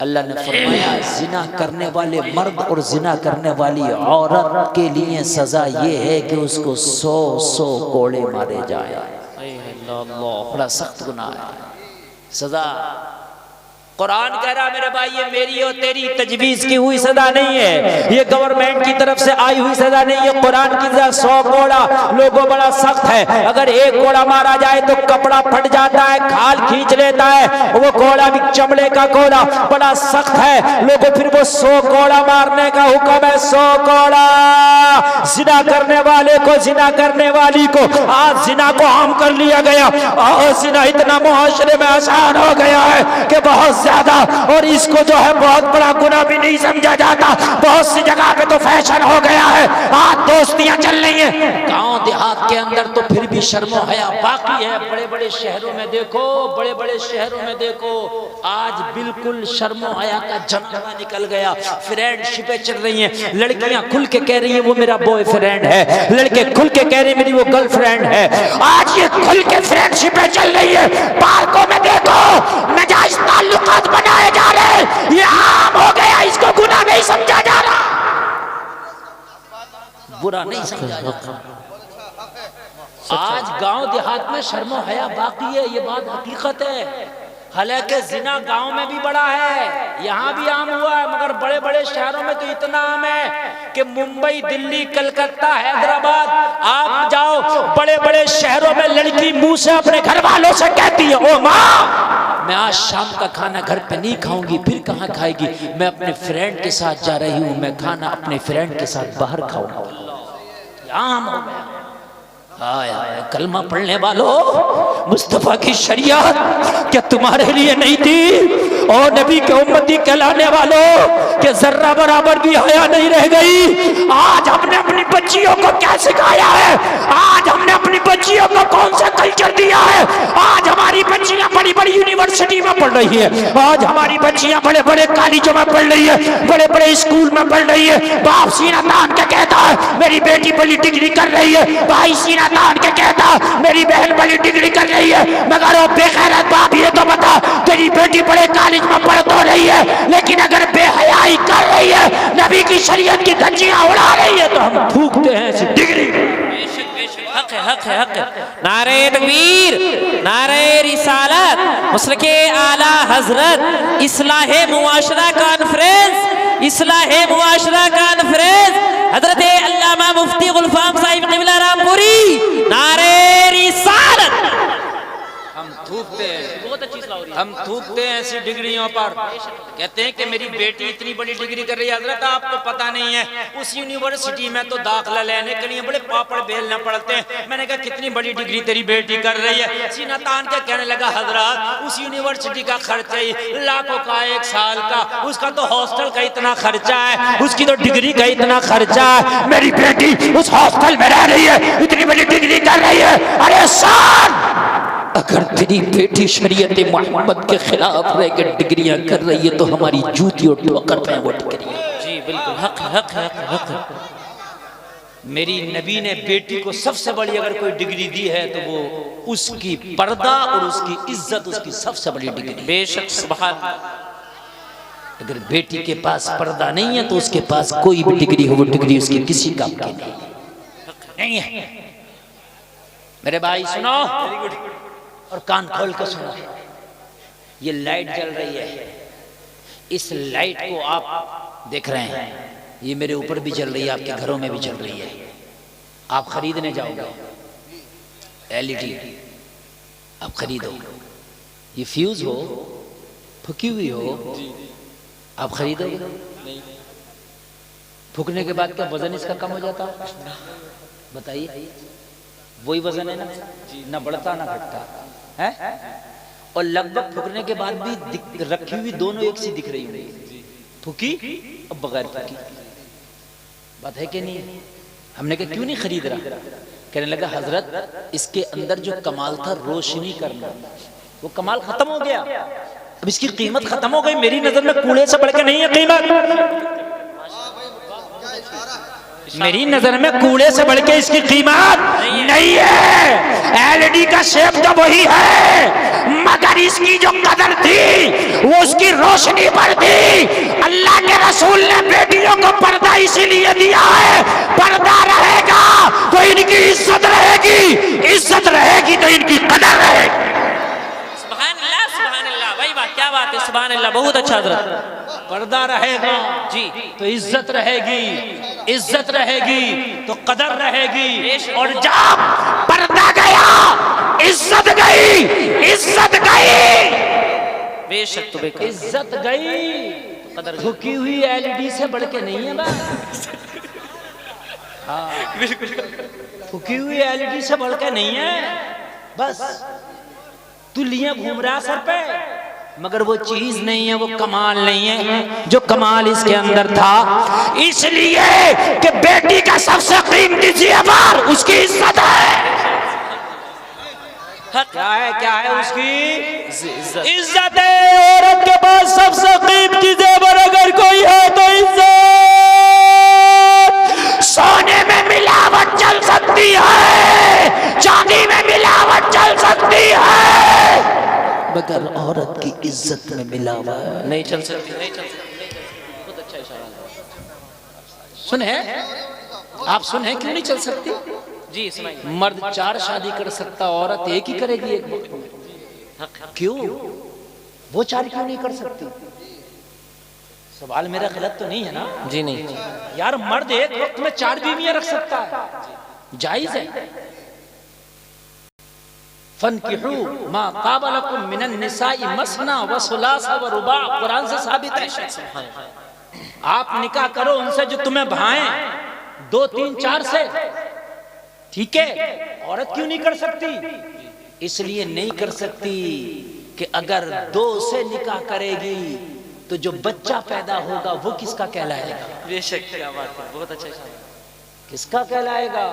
अल्लाह ने फरमाया जिना करने वाले मर्द और जिना करने वाली औरत के लिए सजा ये है कि उसको 100 कोड़े मारे जाए। बड़ा सख्त गुनाह है, सजा कुरान कह रहा मेरे भाई ये मेरी और तेरी तजवीज की हुई सजा नहीं है, ये गवर्नमेंट की तरफ से आई हुई सजा नहीं है। कुरान की सजा 100 कोड़ा लोगों बड़ा सख्त है, अगर एक कोड़ा मारा जाए तो कपड़ा फट जाता है, खाल खींच लेता है, वो कोड़ा भी चमड़े का कोड़ा बड़ा सख्त है लोगों। फिर वो 100 कोड़ा मारने का हुक्म है, 100 कोड़ा। जिना करने वाले को, जिना करने वाली को आज जिना को आम कर लिया गया। आज जिना इतना मुआशरे में आसान हो गया है कि बहुत ज्यादा, और इसको जो है बहुत बड़ा गुनाह भी नहीं समझा जाता। बहुत सी जगह पे तो फैशन हो गया है, आज दोस्तियां चल रही हैं। गांव देहात के अंदर तो फिर भी शर्मो हया बाकी है, बड़े बड़े शहरों में देखो, बड़े बड़े शहरों में देखो आज बिल्कुल शर्मो हया का जमाना निकल गया। फ्रेंडशिपें चल रही हैं, लड़कियां खुल के कह रही हैं वो मेरा बॉयफ्रेंड है, लड़के खुल के कह रहे हैं मेरी वो गर्लफ्रेंड है। आज ये खुल के फ्रेंडशिपें चल रही है। पार्कों में देखो नाजायज ताल्लुकात बनाए जा रहे, ये आम हो गया, इसको गुनाह नहीं समझा जा रहा, बुरा नहीं समझा जाता। आज गांव देहात में शर्मो हया बाकी है, ये बात हकीकत है। हालांकि जिना गांव में भी बड़ा है, यहाँ भी आम हुआ है, मगर बड़े बड़े शहरों में तो इतना आम है कि मुंबई, दिल्ली, कलकत्ता, हैदराबाद आप जाओ, बड़े बड़े शहरों में लड़की मुंह से अपने घर वालों से कहती है ओ माँ मैं आज शाम का खाना घर पे नहीं खाऊंगी, फिर कहाँ खाएगी, मैं अपने फ्रेंड के साथ जा रही हूँ, मैं खाना अपने फ्रेंड के साथ बाहर खाऊंगा। आम हो गया। हाय हाय कलमा पढ़ने वालों, मुस्तफा की शरीयत क्या तुम्हारे लिए नहीं थी? और नबी के उम्मती कहलाने वालों के जर्रा बराबर भी हया नहीं रह गई। आज हमने अपनी बच्चियों को क्या सिखाया है? आज हमने अपनी बच्चियों को कौन सा कल्चर दिया है? आज हमारी बच्चियां बड़ी बड़ी यूनिवर्सिटी में पढ़ रही है, आज हमारी बच्चियां बड़े बड़े कॉलेजों में पढ़ रही है, बड़े बड़े स्कूल में पढ़ रही है। बाप सीना तान के कहता है मेरी बेटी बड़ी डिग्री कर रही है, भाई सीना तान के कहता मेरी बहन बड़ी डिग्री कर रही है, मगर वो बेखैरत बाप ये तो बता तेरी बेटी बड़े कॉलेज में पढ़ तो रही है, लेकिन अगर बेहयाई कर रही है, नबी की शरीयत की धज्जियां उड़ा रही है तो हम थूकते हैं ऐसी डिग्री। हक है, हक है, हक है। नारे तकबीर, नारे रिसालत, मसलके आला हजरत, इस्लाहे मुआशरा कॉन्फ्रेंस, इस्लाहे मुआशरा कॉन्फ्रेंस, हजरत अल्लामा मुफ्ती गुलफाम साहिब क़िबला रामपुरी, नारे रिसालत। हम थूकते हैं, बहुत अच्छी सलाह हो रही है, हम थूकते हैं ऐसी डिग्रियों पर। कहते हैं कि मेरी बेटी इतनी बड़ी डिग्री कर रही है। हजरत आपको पता नहीं है, उस यूनिवर्सिटी में तो दाखिला लेने के लिए बड़े पापड़ बेलने पड़ते हैं। मैंने कहा कितनी बड़ी डिग्री तेरी बेटी कर रही है? सीना तान के कहने लगा हजरत उस यूनिवर्सिटी का खर्चा ही लाखों का 1 साल का, उसका तो हॉस्टल का इतना खर्चा है, उसकी तो डिग्री का इतना खर्चा है। मेरी बेटी उस हॉस्टल में रह रही है, इतनी बड़ी डिग्री कर रही है। अरे साल अगर तेरी बेटी शरीयत मोहम्मद के खिलाफ रह के डिग्रियां कर रही है तो हमारी जूती और ठोकर पे वो डिग्री। जी बिल्कुल हक है, हक है, हक है। मेरी नबी ने बेटी को सबसे बड़ी अगर कोई डिग्री दी है तो वो उसकी पर्दा और उसकी इज्जत उसकी सबसे बड़ी डिग्री। बेशक सुभान। अगर बेटी के पास पर्दा नहीं है तो उसके पास कोई भी डिग्री हो वो डिग्री उसकी किसी काम की नहीं है। मेरे भाई सुनो और कान खोल कर सुनो, ये लाइट जल रही है, इस लाइट को आप देख रहे हैं, ये मेरे ऊपर भी जल रही है, आपके घरों में भी जल रही है। आप खरीदने जाओगे एलईडी, आप खरीदो, ये फ्यूज हो फुकी हुई हो, आप खरीदोगे? फूकने के बाद क्या वजन इसका कम हो जाता? बताइए, वही वजन है ना बढ़ता ना घटता है। और लगभग फूकने के बाद भी रखी हुई दोनों एक सी दिख रही होंगी, फूकी और बगैर फूकी। बात है कि नहीं? हमने कहा क्यों नहीं खरीद रहा? कहने लगा हजरत इसके अंदर जो कमाल था रोशनी करना, वो कमाल खत्म हो गया, अब इसकी कीमत खत्म हो गई। मेरी नजर में कूड़े से बढ़ के नहीं है कीमत, मेरी नजर में कूड़े से बढ़ के इसकी कीमत नहीं है। एलईडी का शेप तो वही है, मगर इसकी जो कदर थी वो उसकी रोशनी पर थी। अल्लाह के रसूल ने बेटियों को पर्दा इसीलिए दिया है, पर्दा रहेगा तो इनकी इज्जत रहेगी, इज्जत रहेगी तो इनकी कदर रहेगी। भाई वाह, क्या बात है, सुभान अल्लाह, बहुत अच्छा हजरत। पर्दा रहेगा जी तो इज्जत रहेगी, इज्जत रहेगी तो कदर रहेगी, और जब पर्दा गया इज्जत गई, इज्जत गई, बेशक तो बेकार, इज्जत गई तो कदर। झुकी हुई एलईडी से बढ़ के नहीं है बात, हाँ झुकी हुई एलईडी से बढ़ के नहीं है। बस तू लिए घूम रहा सर पे, मगर वो चीज नहीं है, वो कमाल नहीं है जो कमाल इसके अंदर था। इसलिए कि बेटी का सबसे कीमती जेवर उसकी इज्जत है। क्या है उसकी इज्जत है। औरत के पास सबसे कीमती जेवर अगर कोई है तो इज्जत। सोने में मिलावट चल सकती है, चांदी में मिलावट चल सकती है, मगर औरत की इज्जत में मिलावट नहीं चल सकती, नहीं चल सकती। बहुत अच्छा इशारा। सुने आप, सुने क्यों नहीं चल सकती? जी सुनाइए। मर्द 4 शादी कर सकता, औरत एक ही करेगी एक वक्त में। क्यों? वो 4 क्यों नहीं कर सकती? सवाल मेरा गलत तो नहीं है ना? जी नहीं यार, मर्द एक वक्त में 4 बीवियां रख सकता है, जायज है। फनकिहू मा ताबा लकुम मिनन निसाई मसना व सुलासा व रुबा, कुरान से साबित है। आप निकाह करो उनसे जो तुम्हें भाएं, 2, 3, 4 से, ठीक है। औरत क्यों नहीं कर सकती? इसलिए नहीं कर सकती कि अगर 2 से निकाह करेगी तो जो बच्चा पैदा होगा वो किसका कहलाएगा? बेशक, क्या बात है, बहुत अच्छा इशारा। किसका कहलाएगा?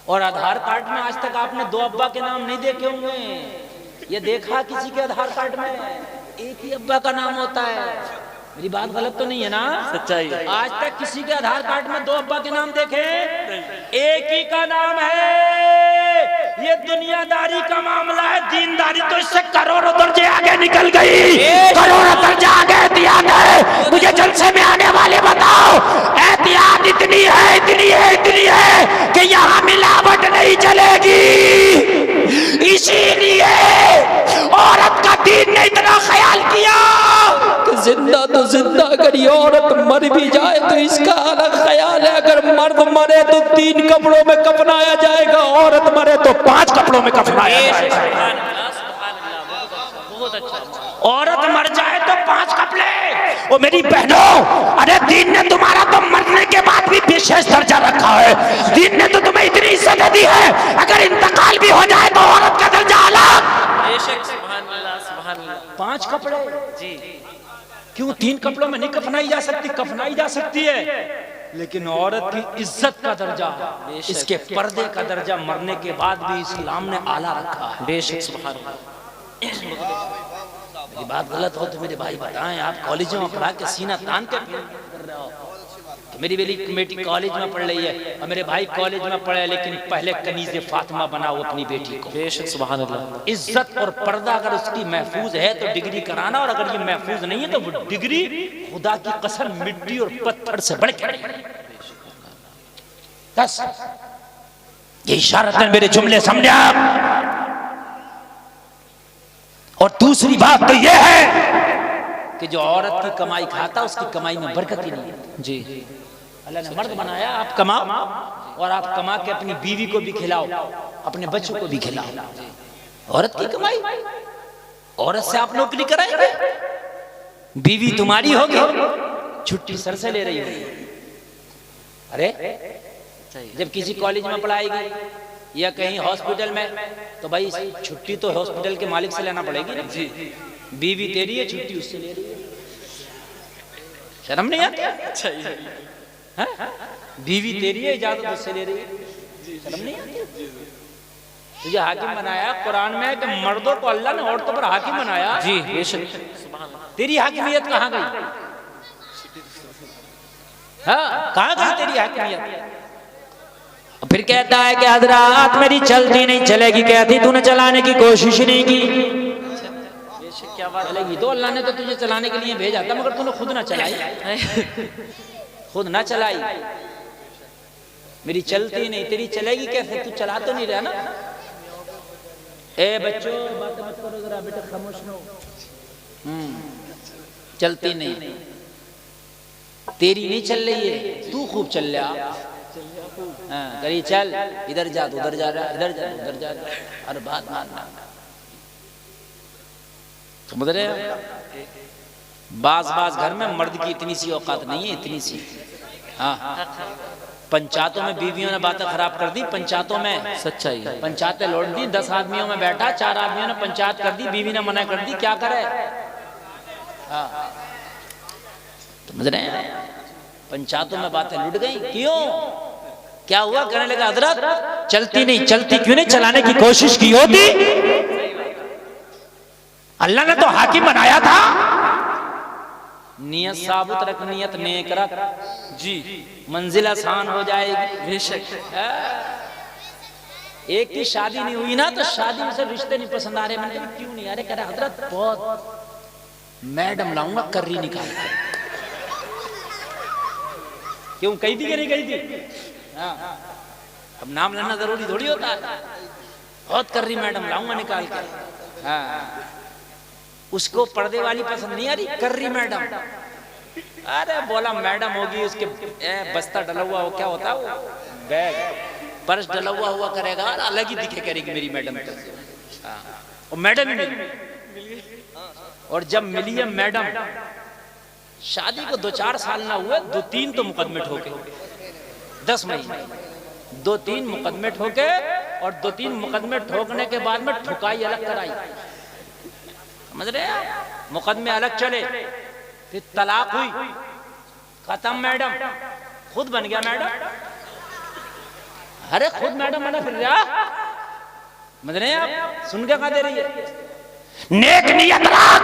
और आधार कार्ड में आज तक आपने 2 अब्बा के नाम नहीं देखे होंगे। ये देखा किसी के आधार कार्ड में एक ही अब्बा का नाम होता है। मेरी बात गलत तो नहीं है ना? सच्चाई। आज तक किसी के आधार कार्ड में 2 अब्बा के नाम देखे? एक ही का नाम है। ये दुनियादारी का मामला है, दीनदारी तो इससे करोड़ों दर्जे आगे निकल गई, करोड़ों दर्जे आगे। एहतियात है, मुझे जलसे में आने वाले बताओ, एहतियात इतनी है, इतनी है, इतनी है कि यहाँ मिलावट नहीं चलेगी। इसीलिए औरत का दीन ने इतना ख्याल किया कि जिंदा तो जिंदा, अगर ये औरत मर भी जाए तो इसका अलग ख्याल है। अगर मर्द मरे तो 3 कपड़ों में कफनाया जाएगा, औरत मरे तो 5 कपड़ों में कफनाया जाएगा। बहुत अच्छा। औरत मर जाए तो 5 कपड़े। ओ मेरी बहनों, अरे दीन ने तुम्हारा तो मरने के बाद भी विशेष दर्जा रखा है। दीन ने तो तुम्हें इतनी इज्जत दी है, अगर इंतकाल भी हो जाए तो औरत का दर्जा अलग। बेशक, सुभान अल्लाह, सुभान अल्लाह। 5 कपड़े जी। क्यों 3 कपड़ों में नहीं कफनाई जा सकती? कफनाई जा सकती है, लेकिन औरत की इज्जत का दर्जा, इसके पर्दे का दर्जा मरने के बाद भी इस्लाम ने आला रखा है। बेशक, सुभान अल्लाह। मेरी बात गलत हो तो मेरे भाई बताएं। आप कॉलेजों में पढ़ा के सीना तान के कर रहे हो कि मेरी बेटी कॉलेज में पढ़ रही है और मेरे भाई कॉलेज में पढ़े, लेकिन पहले कनीज़े फातिमा बनाओ अपनी बेटी को। बेशक सुभान अल्लाह। इज्जत और पर्दा अगर उसकी महफूज है तो डिग्री कराना, और अगर ये महफूज नहीं है तो वो डिग्री खुदा की कसम मिट्टी और पत्थर से बढ़ के। बस ये इशारतन मेरे जुमले समझे आप। और दूसरी बात तो ये है कि जो औरत की कमाई खाता उसकी कमाई में बरकत ही नहीं है। जी, अल्लाह ने मर्द बनाया, आप कमाओ और आप कमा के अपनी बीवी को भी खिलाओ, अपने बच्चों को भी खिलाओ। औरत की कमाई, औरत से आप नौकरी कराएंगे, बीवी तुम्हारी होगी, छुट्टी सर से ले रही होगी। अरे जब किसी कॉलेज में पढ़ाएगी या कहीं हॉस्पिटल में, तो भाई छुट्टी तो हॉस्पिटल के मालिक से लेना पड़ेगी ना। जी, बीवी तेरी है, छुट्टी उससे ले रही है, शर्म नहीं आती? बीवी तेरी है, इजाजत उससे ले रही है, शर्म नहीं आती? तुझे हाकिम बनाया कुरान में कि मर्दों को अल्लाह ने औरतों पर हाकिम बनाया। जी बेशक। तेरी हाकिमियत कहाँ गई? हाँ, कहाँ गई तेरी हाकिमियत? फिर कहता है कि हजरात मेरी चलती नहीं चलेगी, कहती तूने चलाने की कोशिश नहीं की। क्या बात चलेगी? तो अल्लाह ने तो तुझे चलाने के लिए भेजा था, मगर तूने खुद ना चलाई, खुद ना चलाई। मेरी चलती नहीं, तेरी चलेगी कैसे? तू चला तो नहीं रहा ना। ए बच्चों बात मत करो जरा, बेटा खामोश रहो। चलती नहीं, तेरी नहीं चल रही है, तू खूब चल रहा। हाँ, करी चल, इधर जा उधर जा रहा, इधर जा उधर जा रहा, हर बात मानना। समझ रहे हो? बाज घर में मर्द की इतनी सी औकात नहीं है, इतनी सी। हाँ, पंचायतों में बीवियों ने बातें खराब कर दी, पंचायतों में सच्चाई है। पंचायतें लौट दी, 10 आदमियों में बैठा, 4 आदमियों ने पंचायत कर दी, बीवी ने मना कर दी, क्या करे? हाँ, समझ रहे हैं? पंचायतों में बातें लुट गई। क्यों? क्या हुआ? कहने लगा हजरत चलती नहीं, चलती क्यों नहीं? चलाने की कोशिश की होती, अल्लाह ने तो हाकिम बनाया था। नियत साबुत रख, नियत नेक रख, जी मंजिल आसान हो जाएगी। बेशक। एक की शादी नहीं हुई ना, तो शादी में से रिश्ते नहीं पसंद आ रहे। मैंने कहा क्यों नहीं आ रहे? कह रहा हजरत बहुत मैडम लाऊंगा कर्री निकाल कर। क्यों? कही थी कि नहीं कही थी? हाँ, अब नाम लेना जरूरी थोड़ी होता है। बहुत कर्री मैडम लाऊंगा निकाल कर। हाँ, उसको पर्दे वाली पसंद नहीं आ रही, कर्री मैडम। अरे बोला मैडम होगी, उसके बस्ता डला हुआ हो, क्या होता है वो बैग, पर्स डला हुआ करेगा और अलग ही दिखे करेगी मेरी मैडम। और मैडम ही मिली, और जब मिली है मैडम, शादी को 2-4 साल ना हुए, 2-3 तो मुकदमे ठोके, 10 महीने 2-3 मुकदमे ठोके, और 2-3 मुकदमे ठोकने के बाद में ठुकाई अलग कराई। समझ रहे हैं? मुकदमे अलग चले, फिर तलाक हुई, खत्म मैडम, खुद बन गया मैडम। अरे खुद मैडम बना फिर रहा। समझ रहे हैं आप? सुन के कहा दे रही है? नेक नियत रख,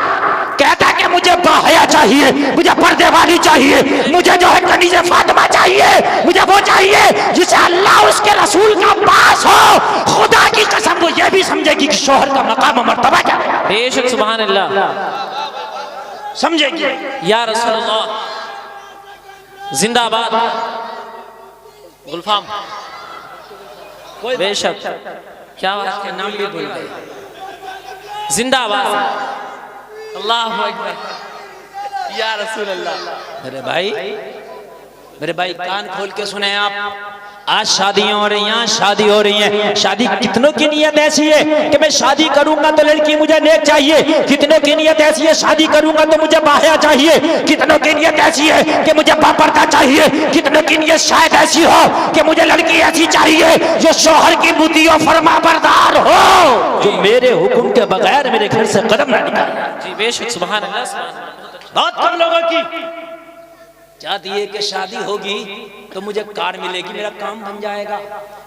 कहता कि मुझे बाहया चाहिए, मुझे पर्दे वाली चाहिए, मुझे जो है कनीज़े फातिमा चाहिए, मुझे वो चाहिए जिसे अल्लाह उसके रसूल का पास हो। खुदा की कसम वो ये भी समझेगी कि शोहर का मकाम और मर्तबा क्या है। बेशक सुभान अल्लाह, समझेगी। या रसूलल्लाह जिंदाबाद। गुलफाम बेशक, क्या बात के नाम भी भूल गए। जिंदाबाद, अल्लाहु अकबर, या रसूल अल्लाह। मेरे भाई कान खोल के सुने आप। आज शादियां हो रही हैं, शादी हो रही है। शादी कितनों की नियत ऐसी है कि मैं शादी करूंगा तो लड़की मुझे नेक चाहिए, कितनों की नियत ऐसी है शादी करूंगा तो मुझे बाहया चाहिए, कितनों की नियत ऐसी है कि मुझे बापर्दा चाहिए, कितनों की नियत शायद ऐसी हो कि मुझे लड़की ऐसी चाहिए जो शोहर की बुद्धि और फरमाबरदार हो, जो मेरे हुक्म के बगैर मेरे घर से कदम ना निकाले। जी बेशक सुभान अल्लाह। बहुत कम लोगों की, चाहती है कि शादी होगी तो मुझे कार मिलेगी, मेरा काम बन जाएगा।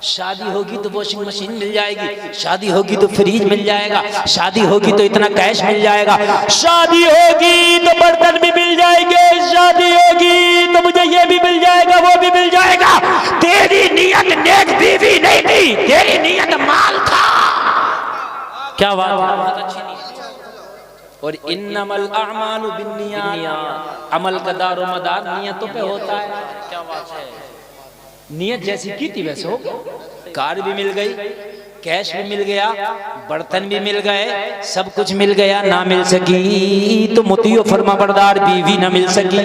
शादी होगी तो वॉशिंग मशीन मिल जाएगी, शादी होगी तो फ्रिज मिल जाएगा, शादी होगी तो इतना कैश मिल जाएगा, शादी होगी तो बर्तन भी मिल जाएंगे, शादी होगी तो मुझे ये भी मिल जाएगा, वो भी मिल जाएगा। तेरी नियत नेक बीवी नहीं थी, तेरी नियत माल था। क्या बात है, बहुत अच्छी नीयत। और इन्नमल अमालु बिन्नियात, अमल का दारो मदार नियतों पे होता है। क्या बात है, नियत जैसी की थी वैसे हो। कार भी मिल गई, कैश भी मिल गया, बर्तन भी मिल गए, सब कुछ मिल गया। ना मिल सकी तो मुतियो फरमाबरदार बीवी ना मिल सकी।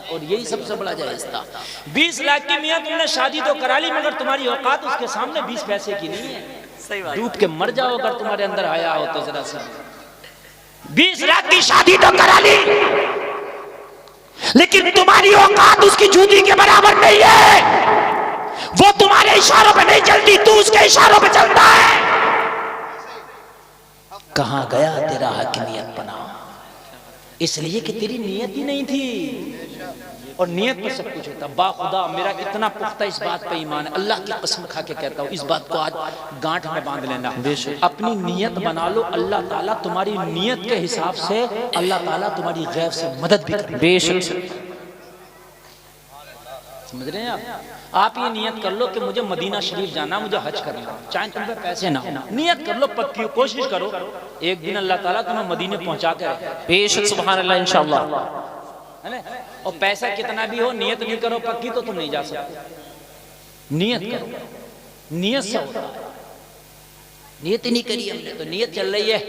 और यही सबसे बड़ा जायज था। 20 लाख की मियां तुमने शादी तो करा ली, मगर तुम्हारी औकात उसके सामने 20 पैसे की नहीं है। सही बात। डूब के मर जाओ अगर तुम्हारे अंदर आया हो तो जरा सा। 20 लाख की शादी तो करा ली, लेकिन तुम्हारी औकात उसकी जूती के बराबर नहीं है। वो तुम्हारे इशारों पे नहीं चलती, तू उसके इशारों पे चलता है। कहां गया तेरा हकीमियत बना? इसलिए कि तेरी नियत ही नहीं थी। और नियत में सब कुछ होता। बाखुदा मेरा इतना पुख्ता इस बात पे ईमान है, अल्लाह की कसम खा के कहता हूँ, इस बात को आज गांठ में बांध लेना। अपनी नियत बना लो, अल्लाह ताला तुम्हारी नियत के हिसाब से अल्लाह ताला तुम्हारी गैब से मदद भी करेगा। बेशक। समझ रहे हैं आप ये नियत कर लो कि मुझे मदीना शरीफ जाना, मुझे हज करना, चाहे तुम पे पैसे ना हो, नियत कर लो, पक्की कोशिश करो, एक दिन अल्लाह ताला तुम्हें मदीने पहुंचा के रखेगा। बेशक, सुभान अल्लाह, इंशाअल्लाह। है ना? और पैसा कितना भी हो, नियत नहीं करो पक्की तो तुम नहीं जा सकते। नियत करो, नियत से होता है। नियत ही नहीं करी हमने तो नियत चल रही है।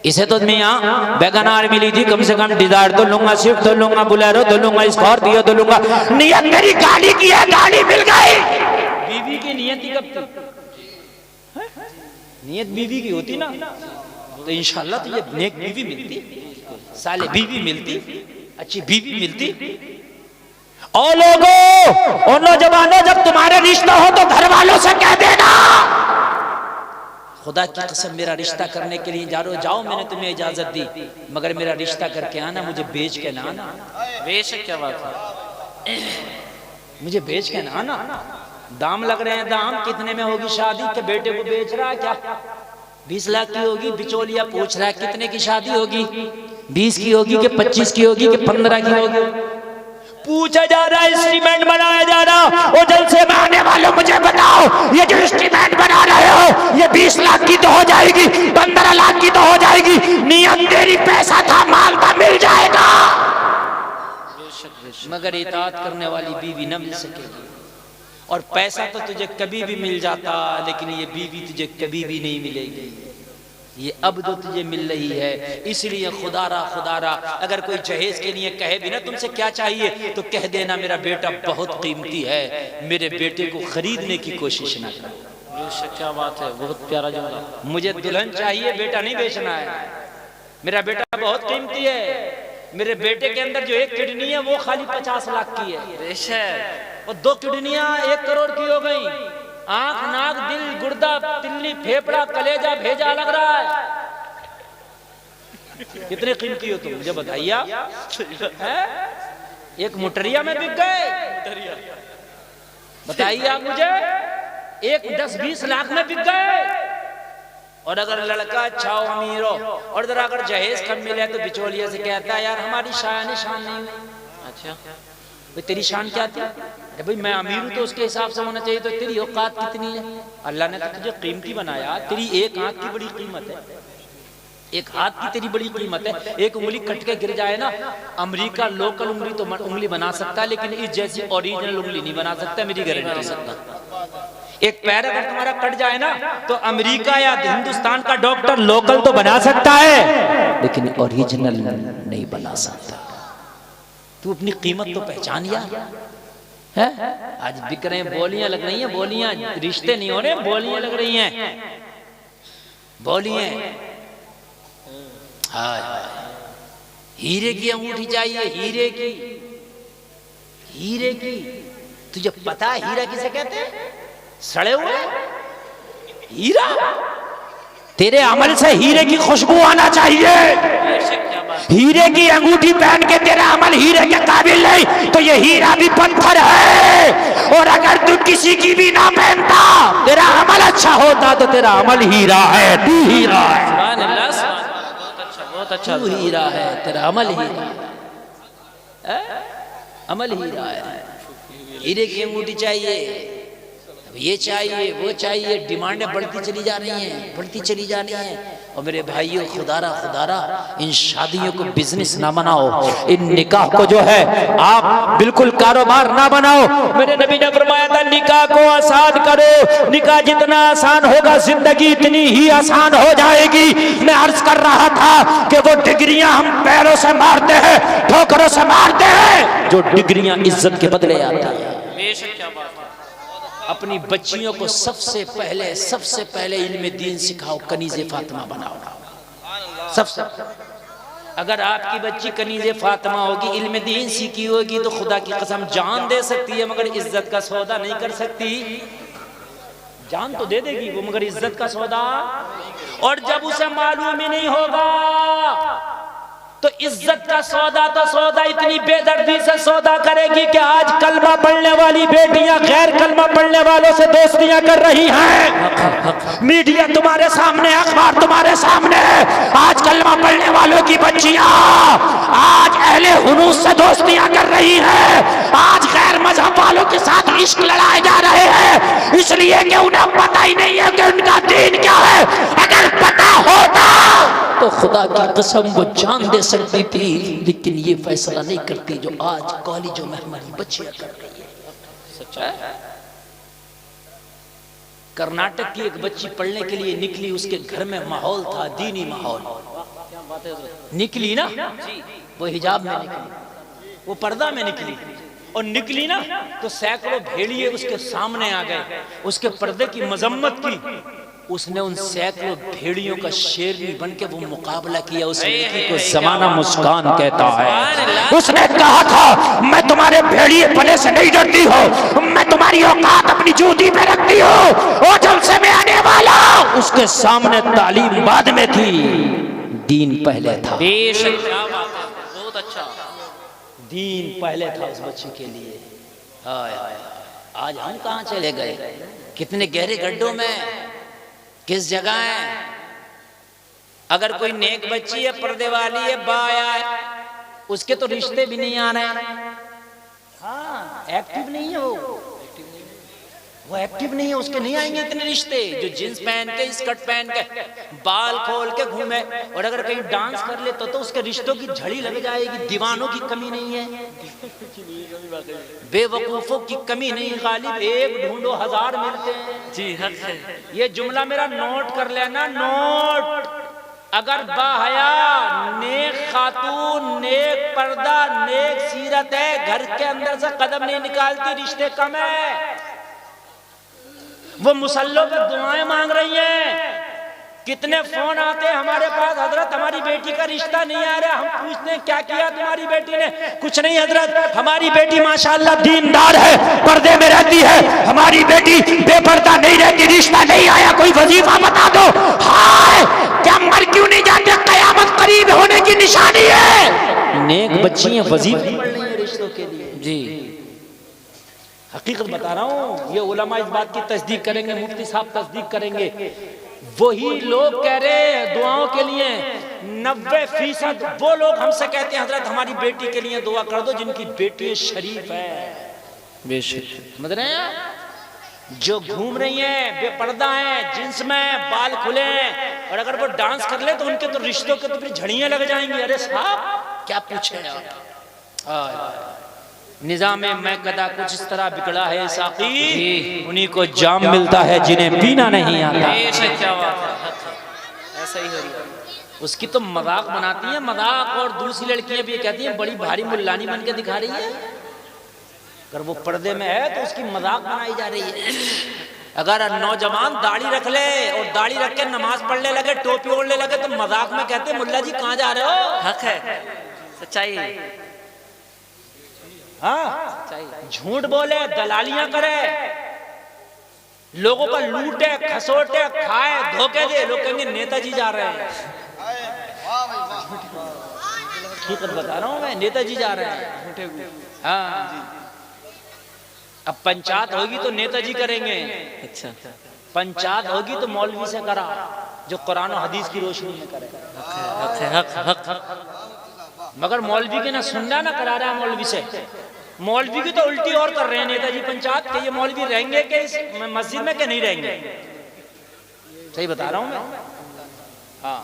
इसे तो मैं यहाँ बैगनार मिली थी, कम से कम डिजायर तो लूंगा, स्विफ्ट तो लूंगा, बुलेरो तो लूंगा, स्कॉर्पियो तो लूंगा। नियत मेरी गाड़ी की है, गाड़ी मिल गई। बीवी की नियत ही कब थी? नियत बीवी की होती ना तो इंशाल्लाह तो ये नेक बीवी मिलती, साले बीवी मिलती, अच्छी बीवी मिलती। और लोगों और नौजवानों, जब तुम्हारे रिश्ता हो तो घर वालों से कह देना, खुदा की कसम मेरा रिश्ता करने के लिए जाओ, मैंने तुम्हें इजाजत दी, मगर मेरा रिश्ता करके आना, मुझे बेच के ना आना। बेशक, क्या बात है, मुझे बेच के ना आना। दाम लग रहे हैं, दाम कितने में होगी शादी के? बेटे को बेच रहा है क्या? 20 लाख की होगी, बिचौलिया पूछ रहा है कितने की शादी होगी, 20 की होगी कि 25 की होगी कि 15 की होगी? पूछा जा रहा है, इंस्ट्रूमेंट बनाया जा रहा। और जलसे में आने वालों मुझे बताओ, ये जो इंस्ट्रूमेंट बना रहे हो, ये 20 लाख की तो हो जाएगी, 15 लाख की तो हो जाएगी। नियत तेरी पैसा था, माल था, मिल जाएगा, मगर इताअत करने वाली बीवी न मिल सकेगी। और पैसा तो तुझे कभी भी मिल जाता, लेकिन ये बीवी तुझे कभी भी नहीं मिलेगी। ये अब तो तुझे मिल रही है। इसलिए खुदारा अगर कोई जहेज के लिए कहे भी ना तुमसे क्या चाहिए, तो कह देना मेरा बेटा बहुत कीमती है, मेरे बेटे को खरीदने की कोशिश ना करो। क्या बात है, बहुत प्यारा जुमला। मुझे दुल्हन चाहिए, बेटा नहीं बेचना है। मेरा बेटा बहुत कीमती है। मेरे बेटे के अंदर जो एक किडनी है वो खाली 50 लाख की है। बेशक। और 2 किडनियां 1 करोड़ की हो गई। आंख, नाक, दिल, गुर्दा, तिल्ली, फेफड़ा, कलेजा, भेजा लग रहा है। कितने कीमती हो तुम, मुझे बताइए। एक मुटरिया में बिक गए, बताइए आप मुझे। एक 10-20 लाख में बिक गए। और अगर लड़का अच्छा हो, अमीर हो, और जरा अगर जहेज कम मिले तो बिचौलिया से कहता है यार हमारी शान नहीं हुई। अच्छा भाई तेरी शान क्या थी? अरे भाई मैं अमीर हूं तो उसके हिसाब से होना चाहिए। तो तेरी औकात कितनी है? अल्लाह ने तो तुझे कीमती बनाया। तेरी एक आंख की बड़ी कीमत है, एक हाथ की तेरी बड़ी कीमत है। एक उंगली कट के गिर जाए ना, अमेरिका लोकल उंगली तो उंगली बना सकता है, लेकिन इस जैसी ओरिजिनल उंगली नहीं बना सकता, मेरी गारंटी दे सकता। एक पैर अगर तुम्हारा कट जाए ना, तो अमेरिका या हिंदुस्तान का डॉक्टर लोकल तो बना सकता है, लेकिन ओरिजिनल नहीं बना सकता। तू अपनी कीमत तो पहचान यार। है आज बिक रहे हैं, बोलियां लग रही हैं, बोलियां, रिश्ते नहीं हो रहे, बोलियां लग रही हैं, बोलियां। हाय हीरे की अंगूठी चाहिए, हीरे की। तुझे पता है हीरा किसे कहते हैं? सड़े हुए हीरा। तेरे अमल से हीरे की खुशबू आना चाहिए। हीरे की अंगूठी पहन के तेरा अमल हीरे के काबिल नहीं तो ये हीरा भी पत्थर है। और अगर तू किसी की भी ना पहनता तेरा अमल अच्छा होता तो तेरा अमल हीरा है, तू हीरा है। सुभान अल्लाह, सुभान अल्लाह। बहुत अच्छा, बहुत अच्छा। तू हीरा है, तेरा अमल हीरा है, अमल हीरा है। हीरे की अंगूठी चाहिए, ये चाहिए, वो चाहिए, डिमांडें बढ़ती चली जा रही हैं, बढ़ती चली जा रही हैं। और मेरे भाइयों, खुदारा इन शादियों को बिजनेस ना बनाओ, इन निकाह को जो है आप बिल्कुल कारोबार ना बनाओ। मेरे नबी ने फरमाया था निकाह को आसान करो, निकाह जितना आसान होगा जिंदगी इतनी ही आसान हो जाएगी। मैं अर्ज कर रहा था कि वो डिग्रियां हम पैरों से मारते हैं, ठोकरों से मारते हैं, जो डिग्रियां इज्जत के बदले आती है। बेशक, क्या बात है। अपनी बच्चियों को सबसे पहले इल्म दीन सिखाओ, कनीज़े फातिमा बनाओ। सबसे अगर आपकी बच्ची कनीज़े फातिमा होगी, इल्म दीन सीखी होगी तो खुदा की कसम जान दे सकती है, मगर इज्जत का सौदा नहीं कर सकती। जान तो दे देगी वो, मगर इज्जत का सौदा। और जब उसे मालूम ही नहीं होगा तो इज्जत का सौदा तो सौदा इतनी बेदर्दी से सौदा करेगी कि आज कलमा पढ़ने वाली बेटियां गैर कलमा पढ़ने वालों से दोस्तियां कर रही हैं। मीडिया तुम्हारे सामने, अखबार तुम्हारे सामने, आज कलमा पढ़ने वालों की बच्चियां आज अहले हुनूस से दोस्तियां कर रही हैं। आज गैर मजहब वालों के साथ इश्क लड़ाए जा रहे हैं, इसलिए कि उन्हें पता ही नहीं है कि उनका दीन क्या है। अगर पता होता तो खुदा की कसम वो जान दे सकती थी, लेकिन ये फैसला नहीं करती जो आज कॉलेजों में हमारी बच्चियां कर रही है। सच्चा है। कर्नाटक की एक बच्ची पढ़ने के लिए निकली, उसके घर में माहौल था, दीनी माहौल। निकली ना, वो हिजाब में निकली, वो पर्दा में निकली, और निकली ना तो सैकड़ों भेड़िए उसके सामने आ गए, उसके पर्दे की मजम्मत की। उसने उन सैकड़ों भेड़ियों का शेरनी बन के वो मुकाबला किया। उस लड़की को जमाना मुस्कान कहता है। उसने कहा था मैं तुम्हारे भेड़िए पने से नहीं डरती हो, मैं तुम्हारी औकात अपनी जूती पे रखती हूँ। और जब से मैं आने वाला उसके सामने तालीम बाद में थी, दीन पहले था। बेशक, क्या बात है, बहुत अच्छा। दीन पहले था उस बच्ची के लिए। हाय हाय, आज हम कहाँ चले गए, कितने गहरे गड्ढों में, किस जगह है। अगर कोई नेक बच्ची है, पर्दे वाली है, बाया है, उसके तो रिश्ते भी नहीं आ रहे हैं। हाँ, एक्टिव नहीं है वो एक्टिव नहीं है, उसके नहीं आएंगे इतने रिश्ते। जो जींस पहन के, स्कर्ट पहन के, बाल खोल के घूमे, और अगर कहीं डांस कर ले तो उसके रिश्तों की झड़ी लग जाएगी। दीवानों की कमी नहीं है, बेवकूफों की कमी नहीं। गालिब एक ढूंढो हजार मिलते हैं। जी हक है। ये जुमला मेरा नोट कर लेना, नोट। अगर बाहया, नेक खातून, नेक पर्दा, नेक सीरत है, घर के अंदर से कदम नहीं निकालती, रिश्ते कम है। वो मुसल्लों पे दुआएं मांग रही हैं। कितने फोन आते हैं हमारे पास, हजरत हमारी बेटी का रिश्ता नहीं आ रहा। हम पूछते हैं क्या किया तुम्हारी बेटी ने? कुछ नहीं हजरत, हमारी बेटी माशाअल्लाह दीनदार है, पर्दे में रहती है, हमारी बेटी बेपर्दा नहीं रहती, रिश्ता नहीं आया, कोई वजीफा बता दो। हाय, क्या मर क्यों नहीं जाते? कयामत करीब होने की निशानी है। नेक बच्चियां वजीफे पढ़ रही हैं रिश्तों के लिए। जी हकीकत बता रहा हूँ, ये उलमा इस बात की तस्दीक करेंगे, मुफ्ती साहब तस्दीक करेंगे। वही लोग कह रहे हैं दुआओं के लिए, 90% वो लोग हमसे कहते हैं हजरत हमारी बेटी के लिए दुआ कर दो जिनकी बेटी शरीफ है। बेशक समझ रहे हैं, जो घूम रही हैं, बेपर्दा हैं, जींस में बाल खुले हैं, और अगर वो डांस कर ले तो उनके तो रिश्तों के तो फिर झड़ियां लग जाएंगी। अरे साहब क्या पूछे आप। निजाम मैं कदा कुछ इस तरह बिगड़ा है साकी, उन्हीं को जाम मिलता है जिन्हें पीना नहीं आता। क्या बात है, ऐसा ही हो रही है। उसकी तो मजाक बनाती है, मजाक। और दूसरी लड़कियां भी कहती हैं बड़ी भारी मुल्लानी बन के दिखा रही है। अगर वो पर्दे में है तो उसकी मजाक बनाई जा रही है। अगर नौजवान दाढ़ी रख ले और दाढ़ी रख के नमाज पढ़ने लगे, टोपी ओढ़ने लगे, तो मजाक में कहते मुल्ला जी कहाँ जा रहे हो? हक है, सच्चाई है। हाँ, झूठ बोले, दलालियां करे, लोगों का लूटे, खसोटे, खाए, धोखे दे। लोग कहेंगे नेताजी जा रहे हैं। हकीकत बता रहा हूँ मैं, नेताजी जा रहे हैं। हाँ, अब पंचायत होगी तो नेताजी करेंगे, अच्छा, पंचायत होगी तो मौलवी से करा जो कुरान और हदीस की रोशनी में करे। हक हक हक। मगर मौलवी के ना सुनना ना करा रहा है मौलवी से, मौलवी की तो उल्टी और कर रहे हैं नेताजी पंचायत के। ये मौलवी रहेंगे कि इस मस्जिद में कि नहीं रहेंगे? सही बता रहा हूँ मैं। हाँ,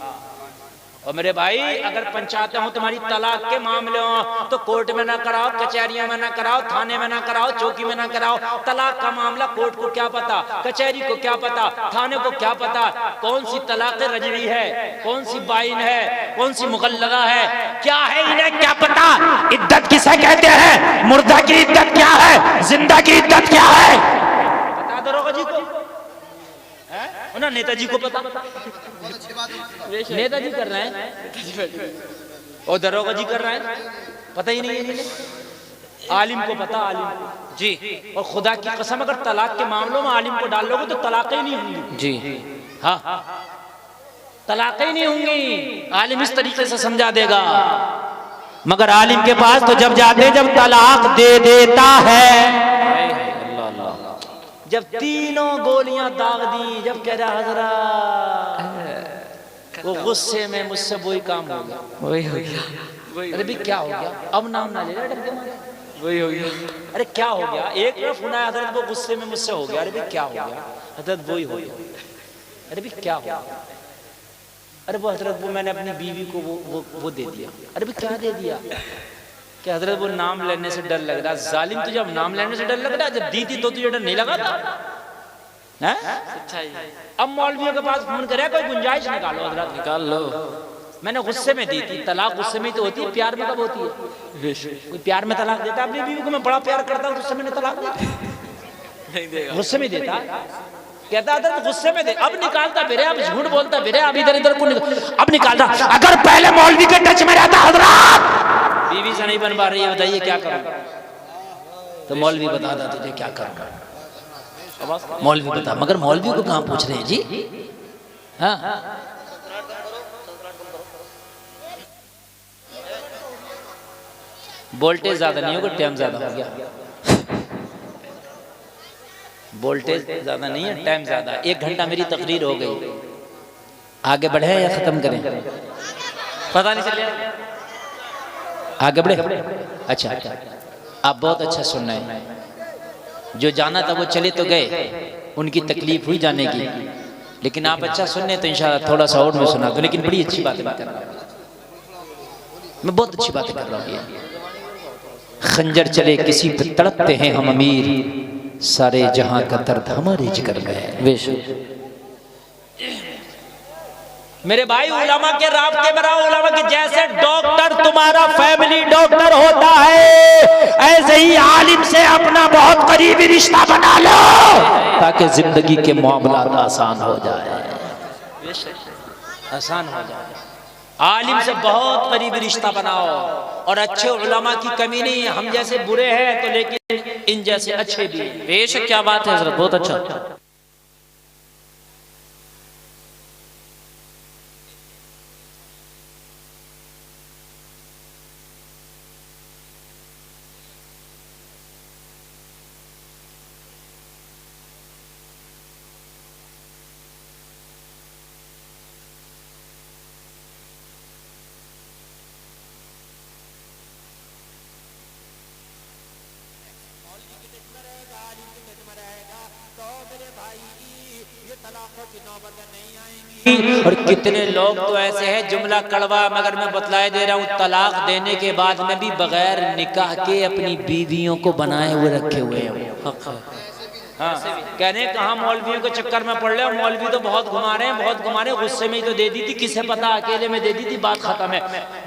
और मेरे भाई अगर पंचायतें हो तुम्हारी तलाक के मामले हो तो कोर्ट में ना कराओ, कचहरियों में ना कराओ, थाने में ना कराओ, चौकी में ना कराओ। तलाक का मामला कोर्ट को क्या पता, कचहरी को क्या पता, थाने को क्या पता कौन सी तलाक रजवी है, कौन सी बाइन है, कौन सी मुगल्लगा है, क्या है इन्हें क्या पता। इद्दत किसे कहते हैं, मुर्दा की इद्दत क्या है, जिंदा की इद्दत क्या है, बता दरोगा जी को, ना नेताजी को पता, नेताजी कर रहे हैं और दरोगा जी कर रहे हैं, पता ही नहीं है। आलिम को पता, आलिम को जी। और खुदा की कसम अगर तलाक के मामलों में आलिम को डाल लोगे तो तलाक ही नहीं होंगी जी। हाँ, तलाक ही नहीं होंगी। आलिम इस तरीके से समझा देगा, मगर आलिम के पास तो जब जाते जब तलाक दे देता है, जब तीनों गोलियां दाग दी, जब कह रहा हजरत वो गुस्से में मुझसे वही काम हो गया, वही हो गया, अरे भी क्या हो गया, अब नाम ना ले रहा डर के मारे, वही हो गया। अरे क्या हो गया, एक तरफ सुना हजरत वो गुस्से में मुझसे हो गया, अरे भी क्या हो गया, हजरत वही हो गया, अरे भी क्या हो गया, अरे वो हजरत वो मैंने अपनी बीवी को वो दे दिया, अरे भी क्या दे दिया, कि हजरत वो नाम लेने से डर लग रहा। जालिम तुझे अब नाम लेने से डर लग रहा, जब दी थी तो तुझे डर नहीं लगा था? अब मौलवियों के पास फोन करे कोई गुंजाइश निकालो, हजरत निकाल लो, मैंने गुस्से में दी थी। तलाक गुस्से में तो होती है, प्यार में कब होती है? कोई प्यार में तलाक देता है अपनी बीवी को, मैं बड़ा प्यार करता हूँ गुस्से में तलाक देता, गुस्से में देता, कहता है गुस्से में दे, अब निकालता फिर, अब झूठ बोलता फिर, अब इधर इधर को अब निकालता। अगर पहले मौलवी के टच में रहता हजरत, बीवी से नहीं बन पा रही है, बताइए क्या करूं? तो मौलवी बता था तुझे क्या करूं, मौलवी बता। मगर मौलवी को कहां पूछ रहे हैं जी? हाँ, वोल्टेज ज्यादा नहीं होगा, टाइम ज्यादा हो गया, वोल्टेज ज्यादा नहीं है, टाइम ज्यादा। 1 घंटा मेरी तकरीर हो गई, आगे बढ़े या खत्म करें? पता नहीं चलिए, आगे बढ़े। अच्छा, आप बहुत अच्छा सुन रहे हैं। जो जाना था वो चले तो गए, उनकी तकलीफ हुई जाने की, लेकिन आप अच्छा सुनने तो इंशाल्लाह थोड़ा सा और मैं सुना दूं। लेकिन बड़ी अच्छी बातें कर रहा हूँ मैं, बहुत अच्छी बातें कर रहा हूँ। खंजर चले किसी पे तड़पते हैं हम अमीर, सारे जहां का दर्द हमारे जिगर में है। मेरे भाई उलमा के राब्ते में रहो, उलमा के जैसे डॉक्टर तुम्हारा फैमिली डॉक्टर होता है, ऐसे ही आलिम से अपना बहुत करीबी रिश्ता बना लो, ताकि जिंदगी के मामला आसान हो जाए, आसान हो जाए। आलिम से बहुत करीबी रिश्ता बनाओ, और अच्छे उलमा की कमी नहीं है, हम जैसे बुरे हैं तो लेकिन इन जैसे अच्छे भी हैं। बेशक, क्या बात है हजरत, बहुत अच्छा। और कितने लोग तो ऐसे हैं, जुमला कड़वा मगर मैं बतलाए दे रहा हूँ, तलाक देने के बाद में भी बगैर निकाह के अपनी बीवियों को बनाए हुए रखे हुए हैं। हाँ, कहने कहाँ मौलवियों के चक्कर में पड़ रहे, मौलवी तो बहुत घुमा रहे हैं, बहुत घुमा रहे हैं, गुस्से में ही तो दे दी थी, किसे पता, अकेले में दे दी थी, बात खत्म है।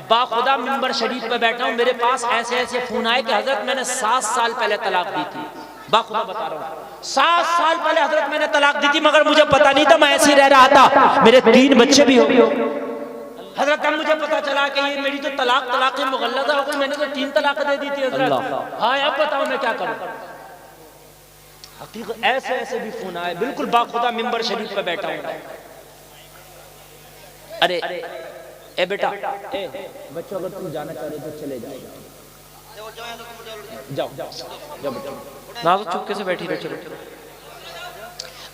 बाखुदा मिंबर शरीफ पे बैठा हूँ, मेरे पास ऐसे ऐसे फोन आए कि हजरत मैंने 7 साल पहले तलाक दी थी, बाखुदा बता रहा हूँ, 7 साल पहले हजरत मैंने तलाक दी थी, मगर मुझे पता नहीं था, मैं ऐसे ही रह रहा था, मेरे 3 बच्चे भी हो गए। हजरत अब मुझे पता चला कि ये मेरी तो तलाक मुगल्लदा हो गई, मैंने तो 3 तलाक दे दी थी हजरत। हाँ, अब बताओ मैं क्या करूँ? हकीकत ऐसे ऐसे भी फोन आए, बिल्कुल बाखुदा मिंबर शरीफ पे बैठा हूँ। अरे ए बेटा, ए बच्चों, अगर तुम जाना चाह रहे हो तो चले जाओ, जाओ जाओ बेटा। ना तो चुपके से बैठी रहो, चलो।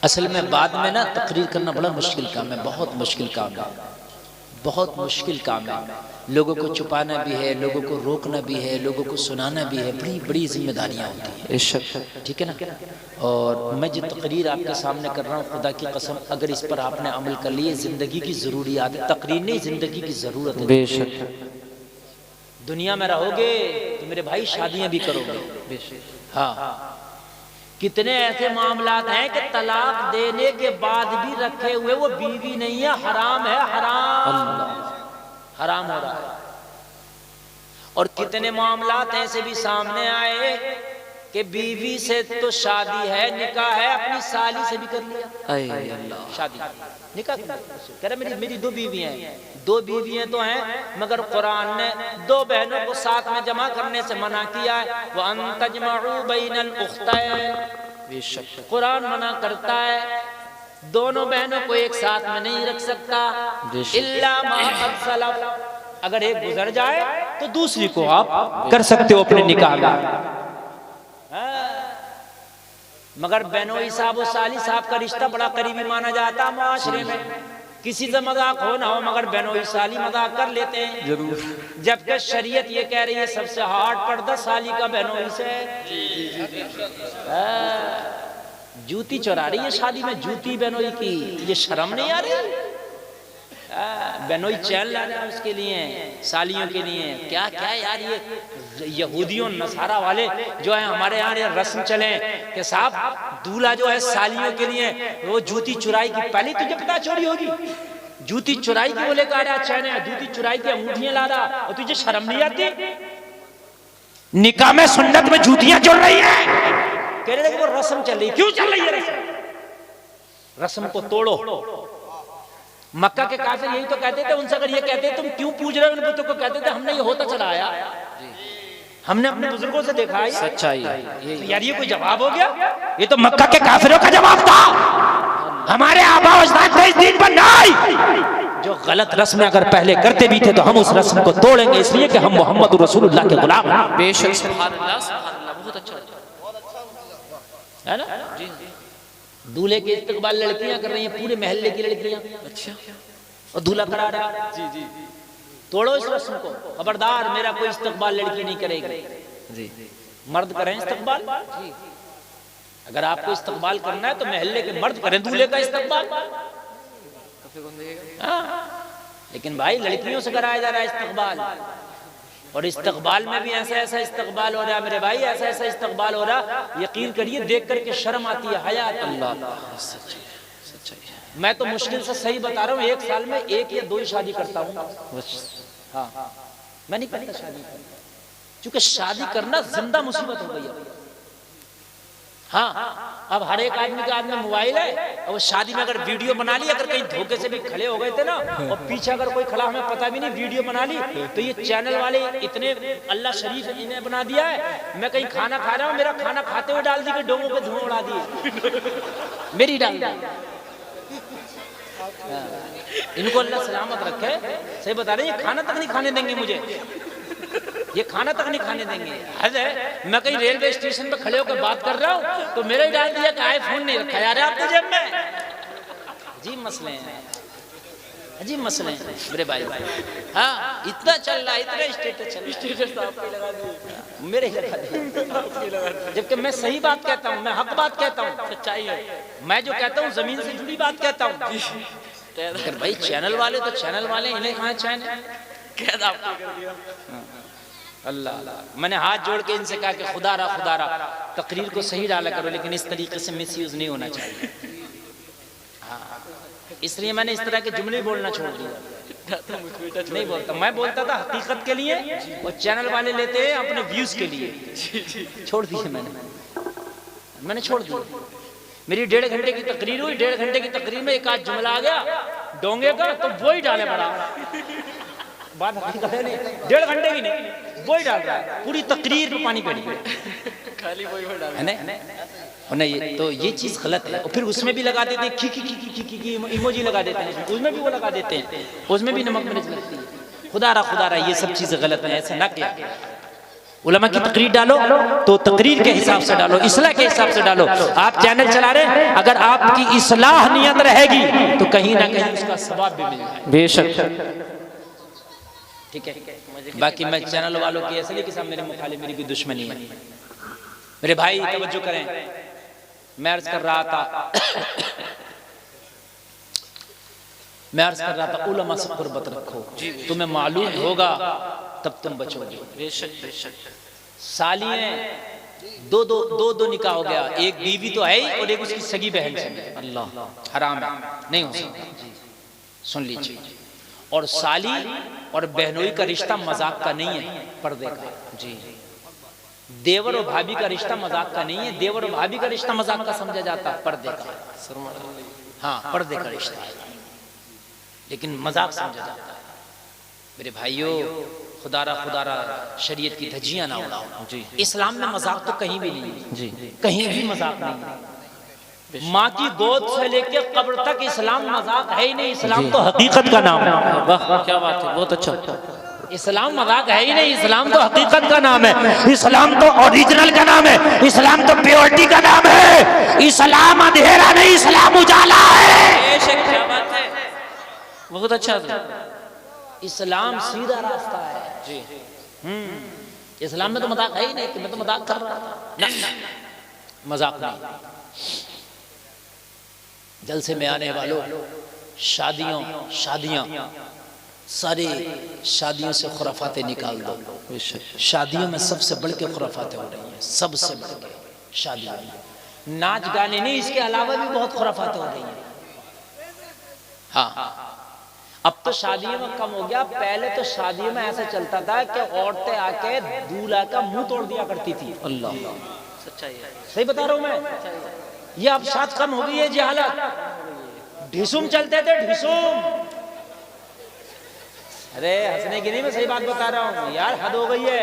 असल में बाद में ना तकरीर करना बड़ा मुश्किल काम है, बहुत मुश्किल काम है, बहुत मुश्किल काम है। लोगों को छुपाना भी है, लोगों को रोकना भी है, लोगों को सुनाना भी है, बड़ी बड़ी जिम्मेदारियां होती हैं, ठीक है ना। और मैं जो तकरीर आपके सामने कर रहा हूँ, खुदा की कसम, अगर इस पर आपने अमल कर लिए, जिंदगी की जरूरियात है, तकरीर नहीं, जिंदगी की जरूरत है। बेशक। दुनिया में रहोगे तो मेरे भाई शादियां भी करोगे। हाँ, कितने ऐसे मामलात हैं कि तलाक देने के बाद भी रखे हुए वो बीवी नहीं है, हराम है, हराम हो रहा है। और कितने मामलात ऐसे भी सामने आए कि बीवी से तो शादी है, निकाह है, अपनी साली से भी कर लिया, शादी निकाह कह रहे मेरी 2 बीवियां हैं, 2 बीवियां तो हैं, मगर कुरान ने 2 बहनों को साथ में जमा करने से मना किया है। वो अंतजमउ बैनल उख्तैन, कुरान मना करता है दोनों बहनों को एक साथ में नहीं रख सकता, इल्ला मा क़द सलफ, अगर एक गुजर जाए तो दूसरी को आप कर सकते हो अपने निकाह में। मगर बेनोई साहब और साली साहब का रिश्ता बड़ा करीबी माना जाता माशरे में, किसी से मजाक हो ना हो, मगर बेनोई साली मजाक कर लेते हैं जरूर, जबकि शरीयत ये कह रही है सबसे हार्ड पर्दा साली का बेनोई से। जूती चुरा रही है शादी में, जूती बेनोई की, ये शर्म नहीं आ रही? बेनोई चैन ला रहा है उसके लिए, सालियों के लिए। क्या क्या यार, ये यहूदियों नसारा वाले जो है हमारे यहाँ ये रस्म चले कि साहब दूल्हा जो है सालियों के लिए वो जूती चुराई की, पहले तुझे पता चोरी होगी, जूती चुराई की बोले का रहा चैन है, जूती चुराई की अंगूठियां ला रहा, और तुझे शर्म नहीं आती? निकाह में सुन्नत में जूतियां चल रही है, कह रहे वो रस्म चल रही, क्यों चल रही है रस्म? रस्म को तोड़ो। मक्का के काफिर यही तो कहते थे उनसे, अगर ये कहते तुम क्यों पूज रहे हो उन बुतों को, कहते थे हमने ये होता चला आया, हमने अपने बुजुर्गों से देखा है, सच्चाई है। तो यार ये कोई जवाब हो गया? ये तो मक्का के काफिरों का जवाब था, हमारे आबा अजदाद थे इस दिन पर नहीं। जो गलत रस्म अगर पहले करते भी थे तो हम उस रस्म को तोड़ेंगे, इसलिए कि हम मोहम्मद रसूलुल्लाह के गुलाम हैं। बेशक, सुभान अल्लाह, सुभान अल्लाह, बहुत अच्छा है ना जी। दूल्हे के इस्तकबाल लड़कियां कर रही हैं, पूरे महल्ले की लड़कियां, अच्छा, और दूल्हा करा रहा है। जी जी, तोड़ो इस रस्म को, खबरदार मेरा कोई इस्तकबाल लड़की नहीं करेगी जी, मर्द करें इस्तकबाल जी। अगर आपको इस्तकबाल करना है तो महल्ले के मर्द करें दूल्हे का इस्तकबाल। लेकिन भाई लड़कियों से कराया जा रहा है इस्तकबाल, और इस्तकबाल में भी ऐसा ऐसा इस्तकबाल हो रहा है मेरे भाई, ऐसा ऐसा इस्तकबाल हो रहा, यकीन करिए देख करके शर्म आती है, हया आती है। मैं तो मुश्किल से सही बता रहा हूँ, 1 साल में 1 या 2 ही शादी करता हूँ। हाँ, मैं नहीं करता शादी, क्योंकि शादी करना जिंदा मुसीबत हो गई है। हाँ, अब हर एक आदमी के हाथ में मोबाइल है, और वो शादी में अगर वीडियो बना ली, अगर कहीं धोखे से भी खड़े हो गए थे ना, और पीछे अगर कोई खड़ा हमें पता भी नहीं, वीडियो बना ली, तो ये चैनल वाले इतने अल्लाह शरीफ इन्हें बना दिया है, मैं कहीं खाना खा रहा हूँ, मेरा खाना खाते हुए डाल दी कि डोंगों पे धुआं उड़ा दिए, मेरी डाल दी। इनको अल्लाह सलामत रखे, सही बता रहे, ये खाना तक नहीं खाने देंगे मुझे, ये खाना तक नहीं खाने देंगे। अरे मैं कहीं रेलवे स्टेशन पे खड़े होकर बात कर रहा हूँ तो मेरा ही डाल दिया कि आईफोन नहीं रखा यार आपके जेब में। अजीब मसले हैं, अजीब मसले हैं मेरे भाई। हाँ, इतना चल रहा है, इतना स्टेटस चल रहा है, स्टेटस आपके लगा दिए, मेरे ही लगा दिए, जबकि मैं सही बात कहता हूँ, मैं हक बात कहता हूँ, सच्चाई है, मैं जो कहता हूँ जमीन से जुड़ी बात कहता हूँ। भाई चैनल वाले तो चैनल वाले, इन्हें कहाँ चैन है? अल्लाह, मैंने हाथ जोड़ के इनसे कहा कि खुदारा तकरीर को सही डाला करो, लेकिन इस तरीके से मिसयूज नहीं होना चाहिए। हाँ, इसलिए मैंने इस तरह के जुमले बोलना छोड़ दिया, नहीं बोलता। मैं बोलता था हकीकत के लिए, और चैनल वाले लेते हैं अपने व्यूज के लिए, छोड़ दिए मैंने छोड़ दिया। मेरी 1.5 घंटे की तकरीर हुई, 1.5 घंटे की तकरीर में एक आध जुमला आ गया डोंगे का, तो वो ही डाले बड़ा बात हकीकत है नहीं, 1.5 घंटे की नहीं, वो ही डाल रहा है, पूरी तकरीर में पानी पड़ी है, खाली वही डाल है ना। और नहीं तो ये चीज गलत है। और फिर उसमें भी लगा देते हैं की इमोजी लगा देते हैं, उसमें भी वो लगा देते हैं, उसमें भी नमक मिर्च लगती है। खुदा रहा ये सब चीजें गलत है, ऐसा ना किया। उलमा की तकरीर डालो तो तकरीर के हिसाब से डालो, इस्लाह के हिसाब से डालो। आप चैनल चला रहे हैं, अगर आपकी इस्लाह नियत रहेगी तो कहीं ना कहीं उसका सवाब भी मिल जाएगा बेशक। ठीक है। बाकी मैं चैनल वालों की ऐसे नहीं कि साहब मेरे मुखालिफ मेरी कोई दुश्मनी है। मेरे भाई तवज्जो करें, मैं अर्ज कर रहा था उलमा से कुर्बत रखो, तुम्हें मालूम होगा तब तुम बचोगे। बेशक बेशक। सालियां दो निकाह हो गया, एक बीवी तो है और एक उसकी सगी बहन से, अल्लाह हराम है, नहीं हो सकता। सुन लीजिए, और साली और बहनोई का रिश्ता मजाक का नहीं है, पर्दे का। जी, देवर और भाभी का रिश्ता मजाक का नहीं है, देवर और भाभी का रिश्ता मजाक का समझा जाता है, पर्दे का। हाँ, पर्दे का रिश्ता है, लेकिन मजाक समझा जाता है। मेरे भाइयों, खुदारा शरीयत की धज्जियां ना उड़ाओ जी। इस्लाम में मजाक तो कहीं भी नहीं है जी, कहीं भी मजाक नहीं। माँ की गोद से लेके कब्र तक इस्लाम मजाक है ही नहीं, इस्लाम तो हकीकत का नाम है। वाह क्या बात है, बहुत अच्छा। इस्लाम मजाक है ही नहीं, इस्लाम तो हकीकत का नाम है, इस्लाम तो ओरिजिनल का नाम है, इस्लाम तो प्योरिटी का नाम है। इस्लाम अंधेरा नहीं, इस्लाम उजाला है। क्या बात है, बहुत अच्छा। इस्लाम सीधा रास्ता है जी। इस्लाम में तो मजाक है ही नहीं कि मैं तो मजाक कर रहा था, ना, मजाक नहीं। जलसे में आने वालों, शादियां सारी शादियों से खुराफातें निकाल दो। शादियों में सबसे बढ़ के खुराफातें हो रही हैं, सबसे बढ़ के शादियों में। नाच गाने नहीं, इसके अलावा भी बहुत खुराफातें हो रही हैं। हाँ, अब तो शादियों में कम हो गया, पहले तो शादियों में ऐसा चलता था कि औरतें आके दूल्हा का मुंह तोड़ दिया करती थी। अल्लाह, सच्चाई है, सही बता रहा हूं मैं। ये अब शायद कम हो गई है जी हालत। ढिसुम चलते थे, ढिसुम। अरे हंसने की नहीं, मैं सही बात बता रहा हूँ यार, हद हो गई है।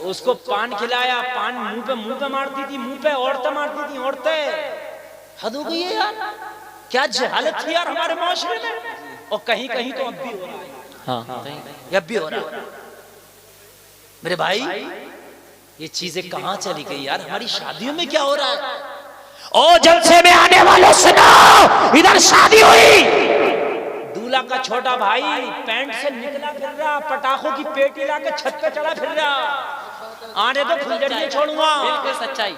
उसको पान खिलाया, पान मुंह पे मारती थी, मुंह पे औरतें मारती थी, औरतें। हद हो गई है यार, क्या जहालत थी यार हमारे माशरे में। और कहीं कहीं तो अब भी हो रहा है। हाँ, अब भी हो रहा है। मेरे भाई, ये चीजें कहाँ चली गई यार, हमारी शादियों में क्या हो रहा है। ओ जलसे में आने वालों सुनो, इधर शादी हुई, दूल्हा का छोटा भाई पैंट से निकला फिर रहा, पटाखों की पेटी लाके छत पे चढ़ा फिर रहा। आने तो फुलझड़ियां छोड़ूंगा। बिल्कुल सच्चाई,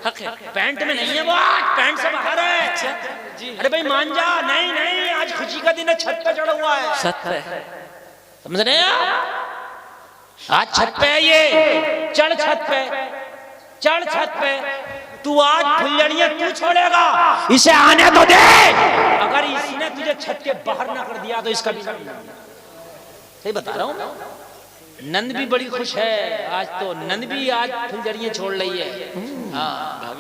हक है। पैंट में नहीं है वो, पैंट से बाहर है जी। अरे भाई मान जा, नहीं आज खुशी का दिन है, छत पे चढ़ा हुआ है। सत्य है, समझ रहे हैं? आज छत पे है ये, चढ़ छत पे, चढ़ छत पे। तू आज फुलझड़ियां तू छोड़ेगा, इसे आने तो दे। अगर इसने तुझे छत के बाहर ना कर दिया तो इसका भी सही बता रहा हूँ। नंद भी बड़ी खुश है आज, तो नंद भी आज फुलझड़ियां छोड़ रही है। हाँ,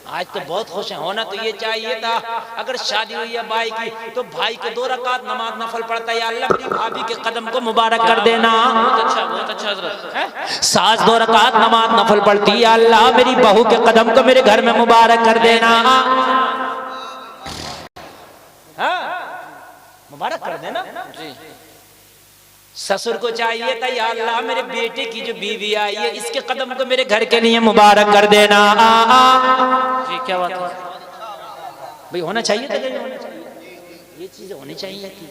आज तो बहुत खुश है। होना तो ये चाहिए था, अगर शादी हुई है भाई की तो भाई को 2 रकात नमाज नफल पढ़ता है, अल्लाह मेरी भाभी के कदम को मुबारक कर देना। बहुत अच्छा हजरत। सास 2 रकात नमाज नफल पढ़ती है, अल्लाह मेरी बहू के कदम को मेरे घर में मुबारक कर देना। मुबारक कर देना जी। ससुर को चाहिए था, या अल्लाह मेरे बेटे की जो बीवी आई है इसके कदम को मेरे घर के लिए मुबारक कर देना। जी क्या बात है भाई, होना चाहिए था, होना चाहिए, ये चीजें होनी चाहिए थी।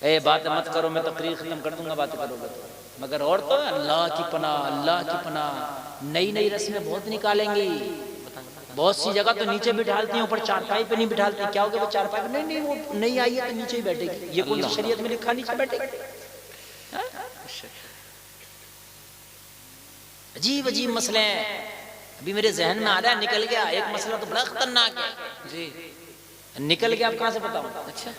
ए बात मत करो, मैं तकरीर खत्म कर दूंगा, बात करोगे तो। मगर और तो अल्लाह की पनाह, अल्लाह की पनाह, नई रस्में बहुत निकालेंगी। बहुत सी जगह तो नीचे बिठालती हैं, ऊपर चारपाई पे नहीं बिठालती। क्या हो गया वो चारपाई पे? नहीं वो नहीं आई है तो नीचे ही बैठेगी। ये कौन सी शरीयत में लिखा नीचे बैठेगी? अजीब अजीब मसले हैं। अभी मेरे जहन में आ रहा है, निकल गया एक मसला तो बड़ा खतरनाक है जी। निकल गया, आप कहाँ से बताऊं? अच्छा,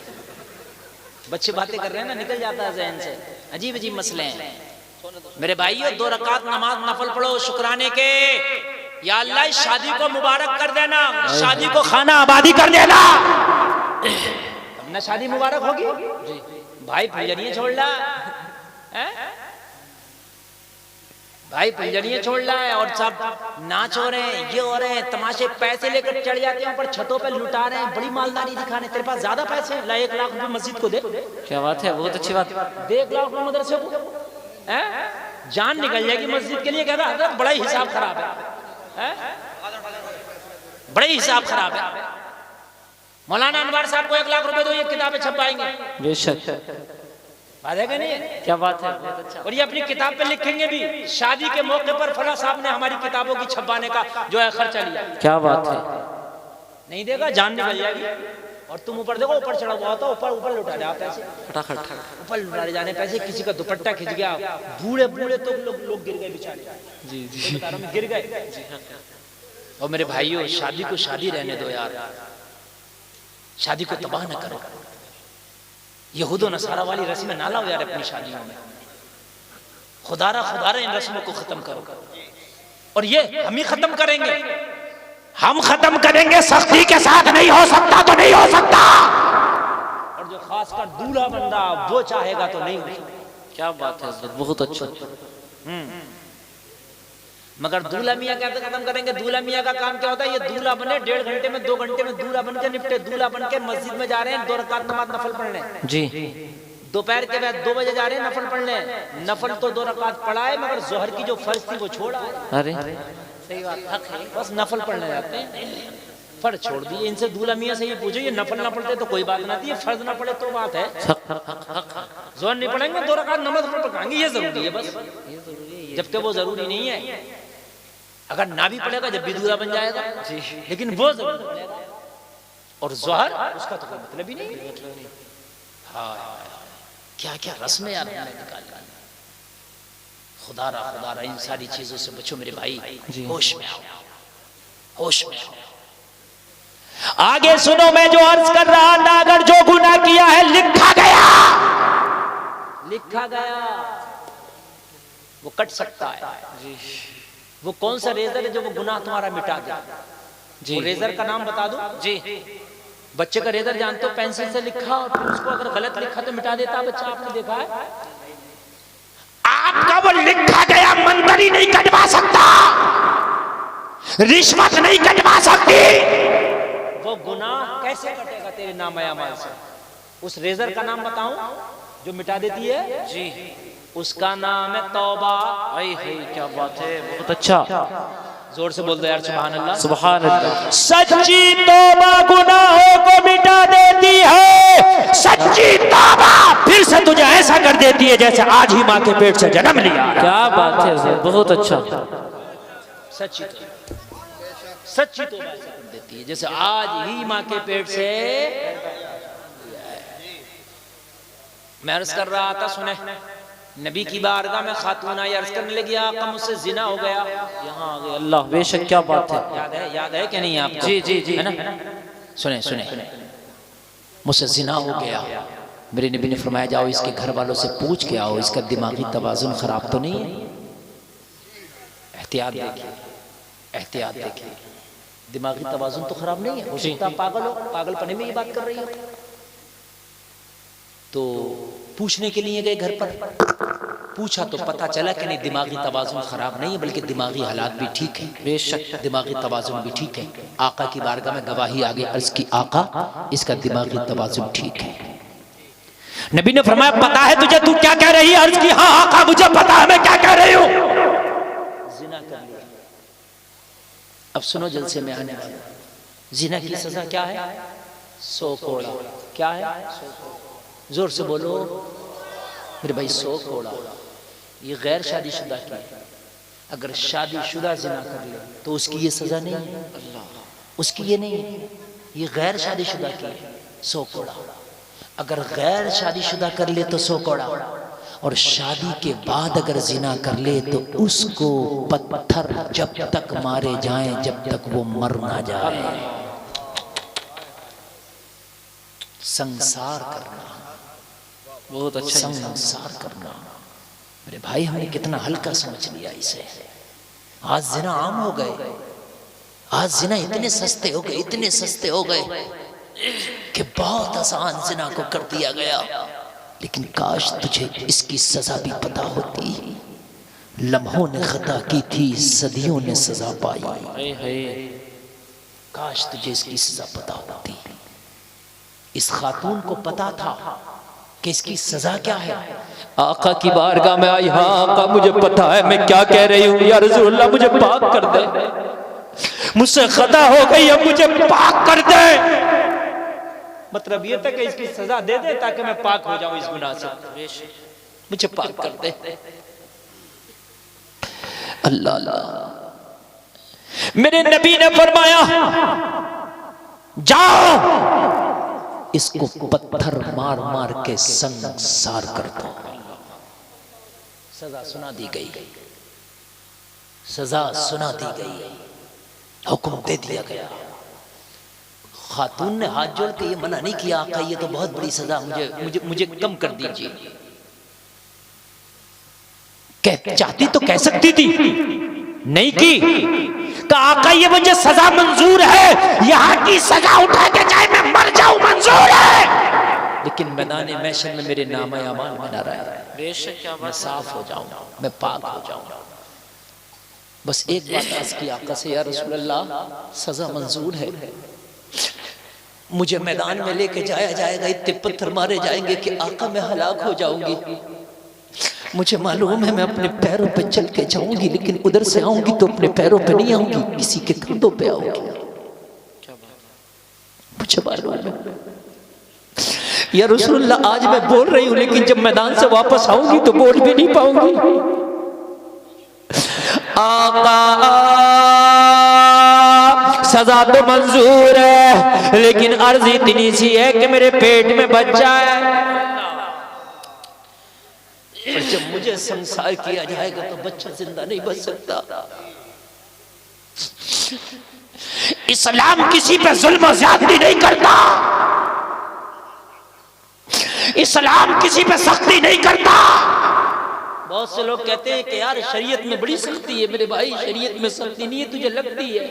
बच्चे बातें कर रहे हैं ना, निकल जाता है जहन से। अजीब अजीब मसले हैं मेरे भाइयों। 2 रकात नमाज नफल पढ़ो शुक्राने के, या अल्लाह इस शादी को मुबारक कर देना, शादी को खाना आबादी कर देना, तब ना शादी मुबारक होगी जी। भाई फुलझड़ियां छोड़ ला, भाई फुलझड़ियाँ छोड़ रहा है और सब नाच हो रहे हैं, ये हो रहे हैं, तमाशे, पैसे लेकर चढ़ जाते हैं ऊपर छतों पे, लुटा रहे हैं, बड़ी मालदारी दिखाने। तेरे पास ज्यादा पैसे हैं, ला 1 लाख रुपए मस्जिद को दे। क्या बात है, बहुत अच्छी बात। दे 1 लाख रुपए मदरसे को, जान निकल जाएगी मस्जिद के लिए। कह रहा बड़ा ही हिसाब खराब है, बड़ा ही हिसाब खराब है। मौलाना अनवर साहब को 1 लाख रुपए दो, ये किताबें छपाएंगे। बेशक, बात है कि नहीं? क्या बात है, बहुत अच्छा। और ये अपनी किताब पे लिखेंगे भी, शादी के मौके पर फला साहब ने हमारी किताबों की छपवाने का जो है खर्चा लिया। क्या बात है, नहीं देगा, जान निकल जाएगी। और तुम ऊपर देखो, ऊपर चढ़ा हुआ होता, ऊपर लुटा रहे आप पैसे, फटाफट ऊपर लुटा रहे जाने पैसे। किसी का दुपट्टा खिंच गया, बूढ़े बूढ़े तो लोग गिर गए बेचारे। जी जी, गिर गए। और मेरे भाइयों, शादी को शादी रहने दो यार, शादी को तबाह न करो। यहूद और नसारा वाली रस्में ना लाओ यार अपनी शादियों में। खुदारा इन रस्मों को खत्म करो। और ये हम ही खत्म करेंगे, हम खत्म करेंगे, सख्ती के साथ नहीं हो सकता तो नहीं हो सकता। और जो खासकर दूल्हा बन रहा वो चाहेगा तो नहीं हो सकता। क्या बात है, बहुत अच्छा। मगर दूल्हा मियाँ कैसे खत्म करेंगे? दूल्हा मियाँ का काम क्या होता है? ये दूल्हा बने 1.5 घंटे में 2 घंटे में दूल्हा बन के निपटे। दूल्हा बन के मस्जिद में जा रहे हैं 2 रकात नमाज नफल पढ़ने जी। दोपहर के बाद 2 बजे जा रहे हैं नफल पढ़ने। नफल तो 2 रकात पढ़ा है, मगर जोहर की जो फर्ज थी वो छोड़ा है। अरे सही बात है, बस नफल पढ़ने जाते हैं, फर्ज छोड़ दिए। इनसे दूल्हा मियाँ से ये पूछो, ये नफल ना पढ़ते तो कोई बात ना थी, ये फर्ज ना पढ़े तो बात है। जोहर नहीं पढ़ेंगे, 2 रकात नमाज पढ़ाएंगे, ये जरूरी है बस, जबकि वो जरूरी नहीं है। अगर ना भी पड़ेगा जब भी दूल्हा बन जाएगा, लेकिन वो जरूर पड़ेगा। और जोहर उसका तो कोई मतलब ही नहीं। हाँ, क्या क्या रस्में यार निकाल। खुदारा इन सारी चीजों से बचो मेरे भाई, होश में आओ, होश में आओ। आगे सुनो, मैं जो अर्ज कर रहा था, अगर जो गुनाह किया है लिखा गया वो कट सकता है। वो कौन सा रेजर है जो वो गुनाह तुम्हारा मिटा दे? वो रेजर का नाम बता दो जी। बच्चे का रेजर जानते हो, पेंसिल से लिखा और फिर उसको अगर गलत लिखा तो मिटा देता बच्चा, आपने देखा है? आपका वो लिखा गया मंतरी नहीं कटवा सकता, रिश्वत नहीं कटवा सकती। वो गुनाह कैसे कटेगा तेरे नाम अमाल से? उस रेजर का नाम बताऊं जो मिटा देती है जी, उसका नाम है तौबा। क्या बात है, बहुत अच्छा। जोर से बोल दो यार, सुभान अल्लाह, सुभान अल्लाह। सच्ची तौबा गुनाहों को मिटा देती है, सच्ची तौबा फिर से तुझे ऐसा कर देती है जैसे आज ही माँ के पेट से जन्म लिया। क्या बात है, बहुत अच्छा। सच्ची तौबा ऐसा कर देती है जैसे आज ही माँ के पेट से। मैं अर्ज कर रहा था, सुने, नबी की बारगाह में खातून आई, अर्ज करने लगी, आका मुझसे जिना हो गया। यहाँ आ गए अल्लाह, बेशक, क्या बात है। याद है कि नहीं आपको? जी है ना? सुने, मुझसे जिना हो गया। मेरे नबी ने फरमाया, जाओ इसके घर वालों से पूछ के आओ, इसका दिमागी तवाजुन खराब तो नहीं है। एहतियात देखिए, दिमागी तवाजुन तो खराब नहीं है। हो सकता पागल हो, पागलपने में ये बात कर रही हो। तो पूछने के लिए गए घर पर, पूछा तो पता चला कि नहीं, दिमागी तवाजुन खराब नहीं है, बल्कि दिमागी हालात भी ठीक है। बेशक दिमागी तवाजुन भी ठीक है। आका की बारगाह में गवाही आ गई, अर्ज की, आका इसका दिमागी तवाजुन ठीक है। नबी ने फरमाया, पता है तुझे, तू क्या कह रही है? अर्ज की, हाँ आका मुझे पता है, मैं क्या कह रही हूँ। जिना कर लिया। अब सुनो जलसे में आने वाला, जिना की सजा क्या है? 100 कोड़ा। क्या है? जोर से बोलो मेरे भाई, 100 कोड़ा। ये गैर शादीशुदा की है। अगर शादीशुदा जिना कर ले तो उसकी ये सजा नहीं है, उसकी ये नहीं है, ये गैर शादीशुदा की है, 100 कोड़ा। अगर गैर शादीशुदा कर ले तो 100 कोड़ा, और शादी के बाद अगर जिना कर ले तो उसको पत्थर जब तक मारे जाएं जब तक वो मर ना जाए। संसार करना, बहुत अच्छा। संसार करना मेरे भाई, हमने कितना हल्का समझ लिया इसे। आज जिना आम हो गए, आज जिना इतने सस्ते हो गए, इतने सस्ते हो गए कि बहुत आसान जिना को कर दिया गया। लेकिन काश तुझे इसकी सजा भी पता होती, लम्हों ने खता की थी, सदियों ने सजा पाई। काश तुझे इसकी सजा पता होती। इस खातून को पता था कि इसकी सजा क्या है। आका की बारगाह में आई, हाँ आका मुझे पता है मैं क्या कह रही हूँ, या रसूलुल्लाह मुझे पाक कर दे, मुझसे खता हो गई है, मुझे पाक कर दे। मतलब ये था कि इसकी सजा दे दे ताकि मैं पाक हो जाऊं इस गुनाह से, मुझे पाक कर दे। अल्लाह अल्लाह, मेरे नबी ने फरमाया जाओ इसको पत्थर मार मार के संसार कर दो। सजा सुना दी गई, सजा सुना दी गई, हुक्म दे दिया गया। खातून ने हाथ जोड़ के ये मना नहीं किया, आका ये तो बहुत बड़ी सजा, मुझे मुझे मुझे कम कर दीजिए। चाहती तो कह सकती थी, नहीं की। तो आका ये मुझे सजा मंजूर है, यहाँ की सजा उठा के चाहे मैं मर जाऊं मंजूर है, लेकिन मैदान महशर में मेरे नाम अमाल में ना रहे। बेशक क्या मैं साफ हो जाऊं, मैं पाक हो जाऊं। बस एक बात अर्ज की आका से, या रसूल अल्लाह सजा मंजूर है, मुझे मैदान में लेके जाया जाएगा, इतने पत्थर मारे जाएंगे कि आका मैं हलाक हो जाऊंगी। मुझे मालूम है मैं अपने पैरों पे चल के जाऊंगी, लेकिन उधर से आऊंगी तो अपने पैरों पे नहीं आऊंगी, किसी के कंधों पे आऊंगी। मुझे मालूम है या रसूलुल्लाह, आज मैं बोल रही हूं लेकिन जब मैदान से वापस आऊंगी तो बोल भी नहीं पाऊंगी। आका सजा तो मंजूर है, लेकिन अर्ज इतनी सी है कि मेरे पेट में बच्चा है, और जब मुझे संसार किया जाएगा तो बच्चा जिंदा नहीं बच सकता। इस्लाम किसी पे जुल्म और ज्यादती नहीं करता, इस्लाम किसी पे सख्ती नहीं करता। बहुत से लोग कहते हैं कि यार शरीयत में बड़ी सख्ती है। मेरे भाई शरीयत में सख्ती नहीं है, तुझे लगती है,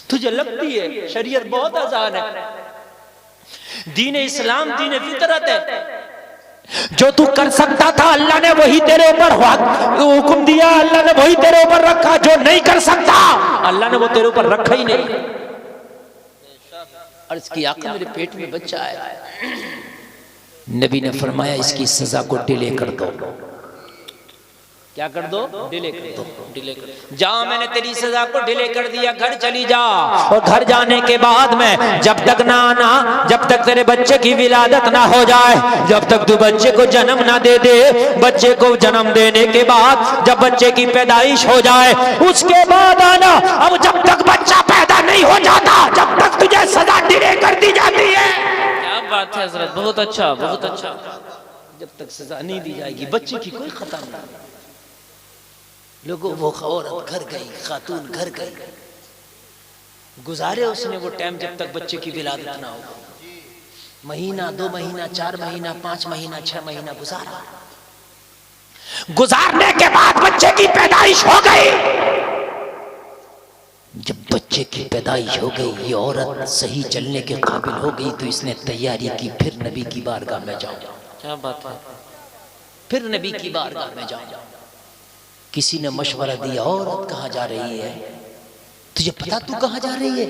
तुझे लगती है। शरीयत बहुत आसान है। दीन इस्लाम दीन फितरत है। जो तू कर सकता था अल्लाह ने वही तेरे ऊपर हुक्म दिया, अल्लाह ने वही तेरे ऊपर रखा। जो नहीं कर सकता अल्लाह ने वो तेरे ऊपर रखा ही नहीं। अर्ज की आका मेरे पेट में बच्चा है। नबी ने फरमाया इसकी सजा को डिले कर दो। क्या कर दो? डिले कर दो। डिले कर दो। जा, मैंने तेरी सजा को डिले कर दिया, घर चली जा। और घर जाने के बाद में जब तक ना आना, जब तक तेरे बच्चे की विलादत ना हो जाए, जब तक तू बच्चे को जन्म ना दे दे, बच्चे को जन्म देने के बाद जब बच्चे की पैदाइश हो जाए उसके बाद आना। अब जब तक बच्चा पैदा नहीं हो जाता जब तक तुझे सजा डिले कर दी जाती है। क्या बात है हजरत, बहुत अच्छा, बहुत अच्छा। जब तक सजा नहीं दी जाएगी बच्चे की कोई खता नहीं। लोगों वो औरत घर गई, खातून घर गई, गुजारे उसने वो टाइम जब तक बच्चे की विलादत ना हो। महीना, 2 महीना, 4 महीना, 5 महीना, 6 महीना गुजारा। गुजारने के बाद बच्चे की पैदाइश हो गई। जब बच्चे की पैदाइश हो गई, ये औरत सही चलने के काबिल हो गई तो इसने तैयारी की, फिर नबी की बारगाह में जाऊं। क्या बात है। फिर नबी की बारगाह में जाऊं। किसी ने मशवरा दिया, औरत कहाँ जा रही है? तुझे पता तू कहाँ जा रही है?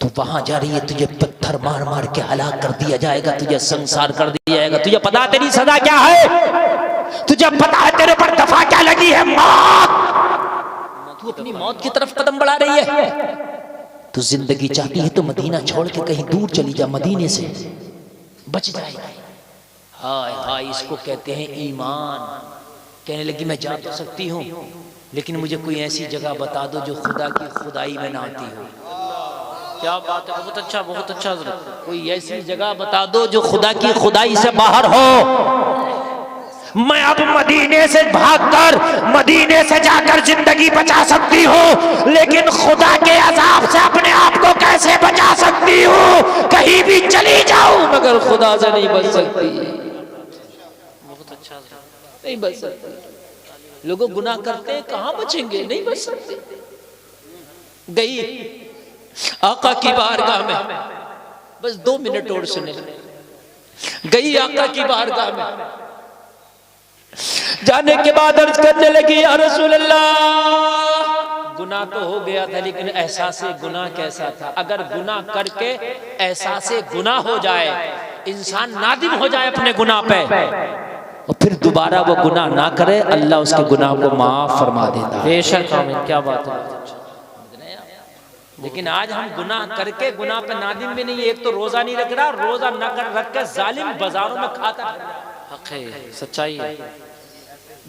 तू वहां जा रही है, तुझे पत्थर मार मार के हलाक कर दिया जाएगा, तुझे संसार कर दिया जाएगा। तुझे पता तेरी सजा क्या है? तुझे पता है तेरे पर दफा क्या लगी है? मौत। तू अपनी मौत की तरफ कदम बढ़ा रही है। तू जिंदगी चाहती है तो मदीना छोड़ के कहीं दूर चली जा, मदीने से बच जाएगी। हाय हाय, इसको कहते हैं ईमान। कहने लगी मैं जा तो सकती हूँ लेकिन मुझे कोई ऐसी जगह बता दो जो खुदा की खुदाई में ना आती हो। क्या बात है, बहुत अच्छा, बहुत अच्छा हजरत। कोई ऐसी जगह बता दो जो खुदा की खुदाई से बाहर हो। मैं अब मदीने से भागकर मदीने से जाकर जिंदगी बचा सकती हूँ, लेकिन खुदा के अजाब से अपने आप को कैसे बचा सकती हूँ? कहीं भी चली जाऊं मगर खुदा से नहीं बच सकती। बहुत अच्छा हजरत। नहीं बच सकते। लोगों गुनाह करते हैं, कहां बचेंगे? नहीं बच सकते। गई आका की बारगाह में, बस 2 मिनट और सुने। गई आका की बारगाह में, जाने के बाद अर्ज करने लगी, या रसूल अल्लाह, गुनाह तो हो गया था लेकिन एहसास गुनाह कैसा था? अगर गुनाह करके एहसास गुनाह हो जाए, इंसान नादिम हो जाए अपने गुनाह पे और फिर दोबारा वो गुनाह ना करे, अल्लाह उसके गुनाह को माफ फरमा देता है। बेशक आमीन, क्या बात है। लेकिन आज हम गुनाह करके गुनाह पे नादिम भी नहीं। एक तो रोजा नहीं रख रहा, रोजा न कर रख के जालिम बाजारों में खाता है। हक है, सच्चाई है।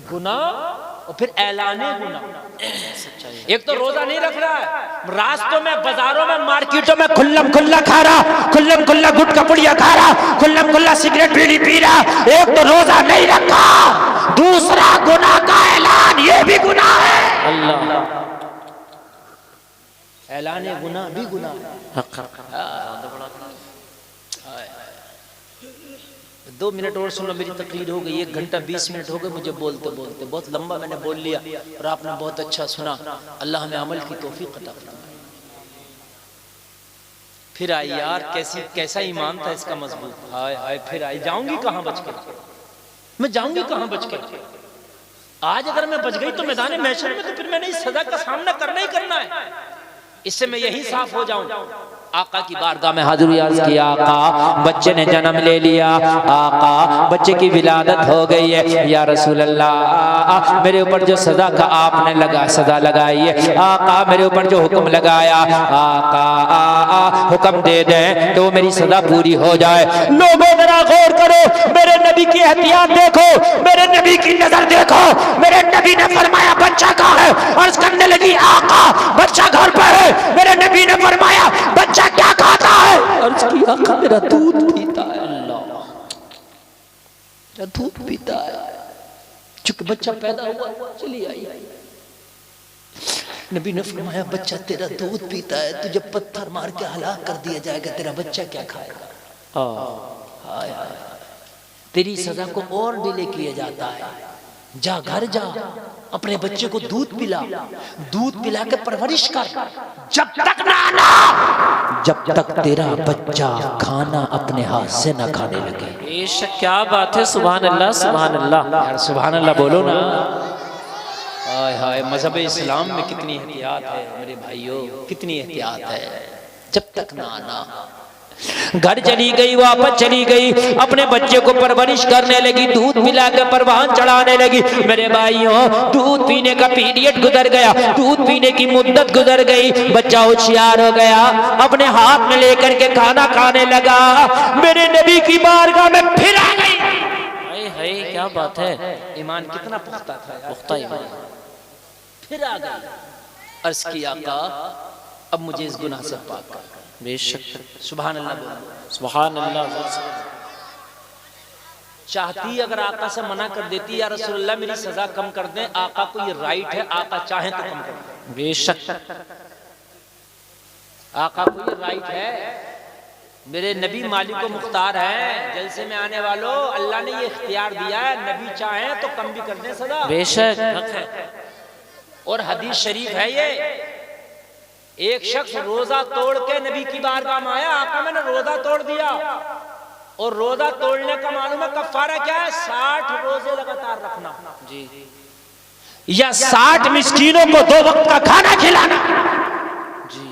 गुनाह और फिर ऐलाने गुनाह। एक तो रोजा नहीं रख रहा है, रास्तों में, बाजारों में, मार्केटों में खुल्लम खुल्ला खा रहा, खुल्लम खुल्ला गुटखा पुड़िया खा रहा, खुल्लम खुल्ला सिगरेट बीड़ी पी रहा। एक तो रोजा नहीं रखा, दूसरा गुनाह का ऐलान, ये भी गुनाह है। अल्लाह, ऐलाने गुनाह भी गुनाह है। हक हक। 2 मिनट और सुनो, मेरी तकरीर हो गई। 1 घंटा 20 मिनट हो गए मुझे बोलते बोलते, बहुत लंबा मैंने बोल लिया और आपने बहुत अच्छा सुना। अल्लाह हमें अमल की तौफीक अता फरमाए। फिर आई यार, कैसा ईमान था इसका मजबूत। हाय हाय, फिर आई। जाऊंगी कहाँ बच के? मैं जाऊंगी कहाँ बच के? आज अगर मैं बच गई तो मैदान महशर में, तो फिर मैंने इस सजा का सामना करना ही करना है। इससे मैं यही साफ हो जाऊं। आका की बारगाह में हाजिर अर्ज किया, आका बच्चे ने जन्म ले लिया, आका बच्चे की विलादत हो गई है, या रसूल अल्लाह मेरे ऊपर जो सजा का आपने सजा लगाई है, आका मेरे ऊपर जो हुक्म लगाया, आका हुक्म दे दें तो मेरी सजा पूरी हो जाए। लोगों जरा गौर करो, मेरे नबी की एहतियात देखो, मेरे नबी की नजर देखो। मेरे नबी ने फरमाया बच्चा कहाँ है? अर्ज करने लगी, आका बच्चा घर पर है। मेरे नबी ने फरमाया बच्चा क्या खाता है? अर्ज किया, आका मेरा दूध पीता है। अल्लाह, मेरा दूध पीता है। चूंकि बच्चा पैदा हुआ, चली आई। नबी ने फरमाया बच्चा तेरा दूध पीता है, तुझे पत्थर मार के हलाक कर दिया जाएगा, तेरा बच्चा क्या खाएगा? हाय हाय, तेरी सजा को और डिले किया जाता है। जा घर जा, अपने बच्चे को दूध पिला के परवरिश कर, जब तक ना आना, जब तक तेरा बच्चा खाना अपने हाथ से ना खाने लगे। बेशक, क्या बात है। सुभान अल्लाह, सुभान अल्लाह। यार सुभान अल्लाह बोलो ना। हाय हाय, मजहब इस्लाम में कितनी एहतियात है मेरे भाइयों, कितनी एहतियात है। जब तक ना आना। घर चली गई, वापस चली गई, अपने बच्चे को परवरिश करने लगी, दूध पिलाकर परवान चढ़ाने लगी। मेरे भाइयों, दूध पीने का पीरियड गुजर गया, दूध पीने की मुद्दत गुजर गई, बच्चा होशियार हो गया, अपने हाथ में लेकर के खाना खाने लगा। मेरे नबी की बारगाह में फिर आ गई। हाय हाय, क्या बात है। ईमान कितना पुख्ता था यार, पुख्ता ईमान। फिर आ गई। अर्ज किया, आका अब मुझे इस गुनाह से पाक कर। बेशक, सुभान अल्लाह बोलो। सुभान अल्लाह। चाहती अगर आका से मना कर देती, या रसूलुल्लाह मेरी सजा कम कर दें, आका को ये राइट है, आका चाहे तो कम कर दें। बेशक, आका को ये राइट है। मेरे नबी मालिक मुख्तार है, जलसे में आने वालों, अल्लाह ने ये इख्तियार दिया है, नबी चाहे तो कम भी कर दें सजा। बेशक हक है। और हदीस शरीफ है ये, एक शख्स रोजा तोड़ के नबी की बारगाह में आया, आका मैंने रोजा तोड़ दिया। और रोजा तोड़ने का मालूम है कफ्फारा क्या है? 60 रोजे लगातार रखना जी, या 60 मिस्कीनों को 2 वक्त का खाना खिलाना जी।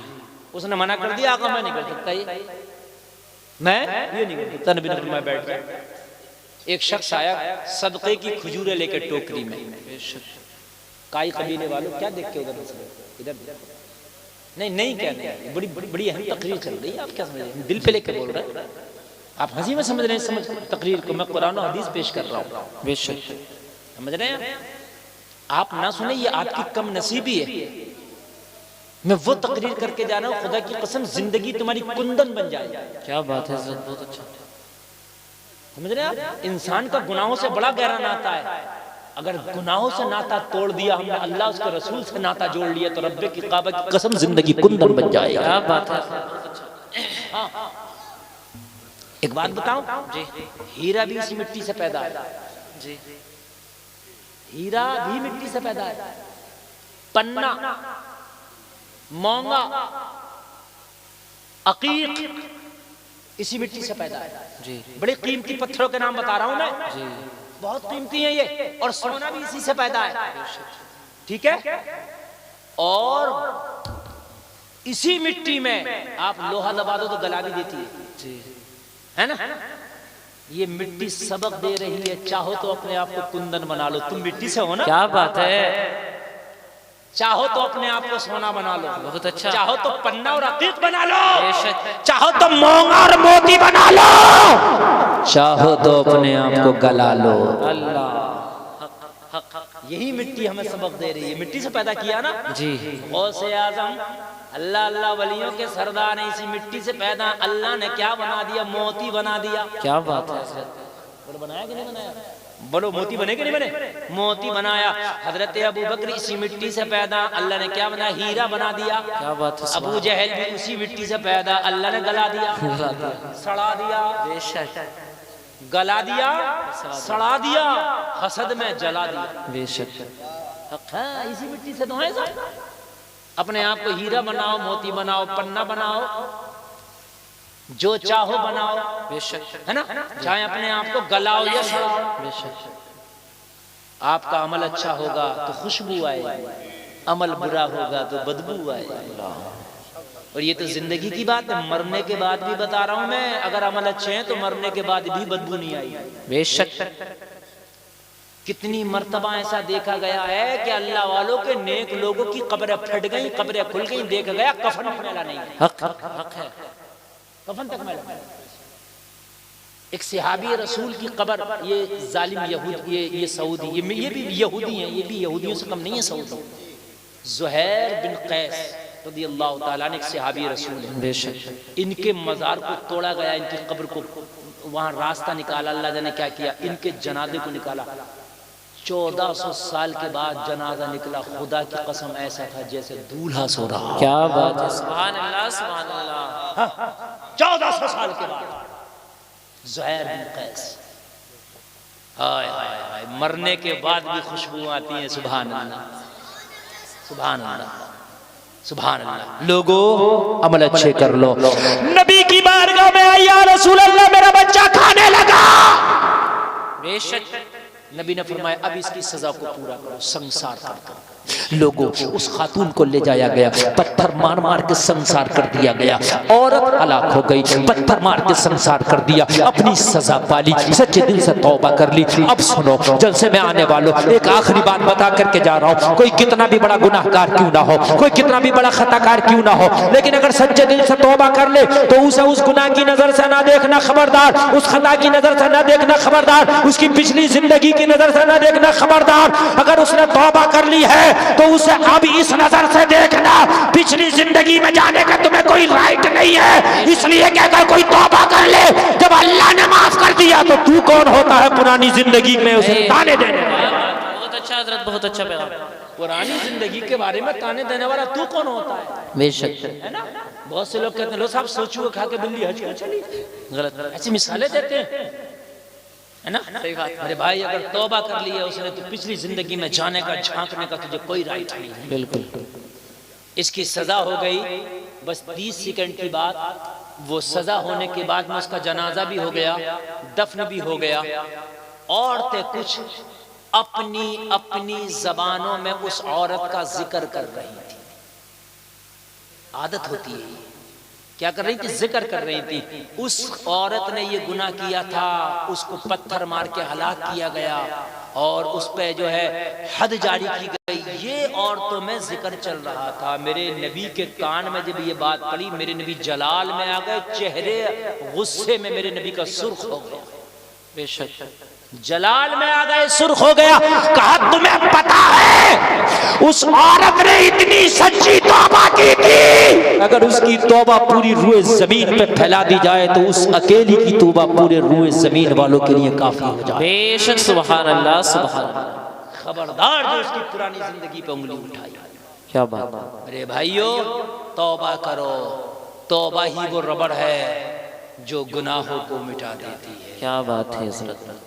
उसने मना कर दिया, आका मैं नहीं कर सकता, ये मैं ये नहीं कर सकता। नबी ने फरमाया बैठ गया। एक शख्स आया सदके की खजूरें लेकर टोकरी में। काई कबीले वालों क्या देख के इधर नहीं क्या नहीं, बड़ी अहम तकरीर चल रही है, आप क्या समझ रहे हैं? दिल पे लेके बोल रहे हैं आप, हंसी में समझ रहे हैं समझ तकरीर को। मैं कुरान और हदीस पेश कर रहा हूँ, बेशक समझ रहे हैं आप? ना सुने, ये आपकी कम नसीबी है। मैं वो तकरीर करके जा रहा हूँ, खुदा की कसम जिंदगी तुम्हारी कुंदन बन जाए। क्या बात है, बहुत अच्छा। समझ रहे हैं आप? इंसान का गुनाहों से बड़ा गहरा नाता है। अगर गुनाहों से नाता तोड़ दिया हमने, अल्लाह उसके रसूल से नाता जोड़ लिया, तो रब्बे की काबा की कसम जिंदगी कुंदन बन जाएगा। क्या बात है। हाँ, एक बात बताऊं जी, हीरा भी इसी मिट्टी से पैदा है जी, हीरा भी मिट्टी से पैदा है। पन्ना, मोंगा, अकीक इसी मिट्टी से पैदा है जी, बड़े कीमती पत्थरों के नाम बता रहा हूं मैं जी। बहुत कीमती है ये, और सोना भी इसी से पैदा है, ठीक है। और इसी मिट्टी में आप लोहा दबा दो तो गला भी देती है ना। ये मिट्टी सबक दे रही है, चाहो तो अपने आप को कुंदन बना लो, तुम मिट्टी से हो ना। क्या बात है, चाहो तो अपने आप को सोना बना लो, बहुत अच्छा। चाहो तो पन्ना और अकीक बना लो, बेशक। चाहो तो मूंगा और मोती बना लो, चाहो तो अपने आप को गला लो। अल्लाह, यही मिट्टी हमें सबक दे रही है, मिट्टी से पैदा किया ना जी। गौसे आजम अल्लाह अल्लाह वलियों के सरदार ने इसी मिट्टी से पैदा, अल्लाह ने क्या बना दिया, मोती बना दिया। क्या बात है, बोलो बनाया कि नहीं बनाया, बोलो मोती बने कि नहीं बने, मोती बनाया। हजरत अबू बकर इसी मिट्टी से पैदा, अल्लाह ने क्या बनाया, हीरा बना दिया। क्या बात है। अबू जहल भी उसी मिट्टी से पैदा, अल्लाह ने गला दिया, सड़ा दिया, बेशक गला दिया, सड़ा दिया, हसद में जला दिया। बेशक, हाँ, इसी मिट्टी से तो है सब। अपने आप को हीरा बनाओ, मोती बनाओ, पन्ना बनाओ, जो चाहो बनाओ, बेशक, है ना। चाहे अपने आप को गलाओ या सड़ाओ, बेशक। आपका अमल अच्छा होगा तो खुशबू आएगी, अमल बुरा होगा तो बदबू आएगी। और ये तो जिंदगी की बात है, मरने के बाद भी बता रहा हूं मैं, अगर अमल अच्छे हैं तो मरने के बाद भी बदबू नहीं आएगी। बेशक। कितनी मर्तबा ऐसा देखा गया है कि अल्लाह वालों के नेक लोगों की कब्रें फट गई, कब्रें खुल गई, देखा गया कफन मैला नहीं है। हक हक है, कफन तक मैला। एक सहाबी रसूल की कब्र, ये जालिम यहूद, ये सऊदी, ये भी यहूदी हैं, ये भी यहूदियों से कम नहीं है सऊदी। ज़ुहैर बिन कैस रज़ियल्लाहु ताला ने, एक सहाबी रसूल है, बेशक। इनके मज़ार को तोड़ा गया, इनकी कब्र को वहां रास्ता निकाला, अल्लाह जाने क्या किया, इनके जनाजे को निकाला। 1400 साल के बाद जनाजा निकला, खुदा की कसम ऐसा था जैसे दूल्हा सो रहा। क्या बात है, सुभान अल्लाह, सुभान अल्लाह। 1400 साल के बाद ज़ुहैर बिन कैस, हाय हाय हाय, मरने के बाद भी खुशबू आती है। सुभान अल्लाह, सुभान अल्लाह, सुभान अल्लाह। लोगो अमल अच्छे कर लो। नबी की बारगाह में आई, या रसूल अल्लाह मेरा बच्चा खाने लगा। बेशक। नबी ने फरमाया अब इसकी सजा को पूरा करो, संसार कर दो। लोगों उस खातून को ले जाया गया, पत्थर मार मार के संसार कर दिया गया, औरत हलाक हो गई, पत्थर मार के संसार कर दिया, अपनी सजा पाली, सच्चे दिल से तौबा कर ली। अब सुनो जलसे में आने वालों, एक आखिरी बात बता करके जा रहा हूँ। कोई कितना भी बड़ा गुनाहगार क्यों ना हो, कोई कितना भी बड़ा खताकार क्यों ना हो, लेकिन अगर सच्चे दिल से तौबा कर ले तो उसे उस गुनाह की नजर से ना देखना खबरदार, उस खता की नजर से ना देखना खबरदार, उसकी पिछली जिंदगी की नजर से ना देखना खबरदार। अगर उसने तौबा कर ली है तो उसे अब इस नजर से देखना, पिछली जिंदगी में जाने का तुम्हें कोई राइट नहीं है। इसलिए कि अगर कोई तौबा कर ले, जब अल्लाह ने माफ कर दिया तो तू कौन होता है पुरानी जिंदगी में उसे ताने देने वाला। बहुत अच्छा हजरत, बहुत अच्छा पैगाम। पुरानी जिंदगी के बारे में ताने देने वाला तू कौन होता है, बेशक, है ना। बहुत से लोग कहते हैं लो साहब सोचू खा के बिल्ली हज को चली, गलत, ऐसी मिसालें देते हैं, है ना। सही बात। अरे भाई अगर तौबा कर लिया उसने तो पिछली जिंदगी में जाने का, झांकने का तुझे कोई राइट नहीं है। बिल्कुल। इसकी सजा हो गई, बस 30 सेकंड की बात। वो सजा होने के बाद में उसका जनाजा भी हो गया, दफन भी हो गया। औरतें कुछ अपनी अपनी जबानों में उस औरत का जिक्र कर रही थी। आदत होती है, क्या कर रही थी, जिक्र कर रही थी। उस औरत ने ये गुनाह किया था, उसको पत्थर मार के हलाक किया गया और उस पे जो है हद जारी की गई। ये औरतों में जिक्र चल रहा था। मेरे नबी के कान में जब ये बात पड़ी, मेरे नबी जलाल में आ गए, चेहरे गुस्से में मेरे नबी का सुर्ख हो गया। बेशक, जलाल में आ गए, सुर्ख हो गया। कहा तुम्हें पता है उस औरत ने इतनी सच्ची तौबा की थी, अगर उसकी तौबा पूरी रूए जमीन पे फैला दी जाए तो उस अकेली की तौबा पूरे रूए जमीन वालों के लिए काफी हो जाए। बेशक, सुभान अल्लाह, सुभान अल्लाह। खबरदार जो उसकी पुरानी जिंदगी पे उंगली उठाई। क्या बात। अरे भाइयों तौबा करो, तौबा ही वो रबड़ है जो गुनाहों को मिटा देती है। क्या बात है हजरत।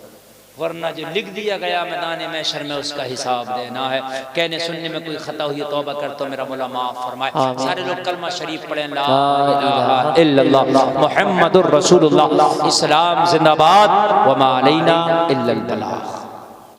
वरना जो लिख दिया गया मैदान महशर में उसका हिसाब देना है। कहने सुनने में कोई खता हुई तौबा कर तो मेरा मौला माफ फरमाए। सारे लोग कलमा शरीफ पढ़ें, ला इलाहा इल्लल्लाह मुहम्मदुर रसूलुल्लाह। इस्लाम जिंदाबाद, व मा अलैना इल्लल बलाग।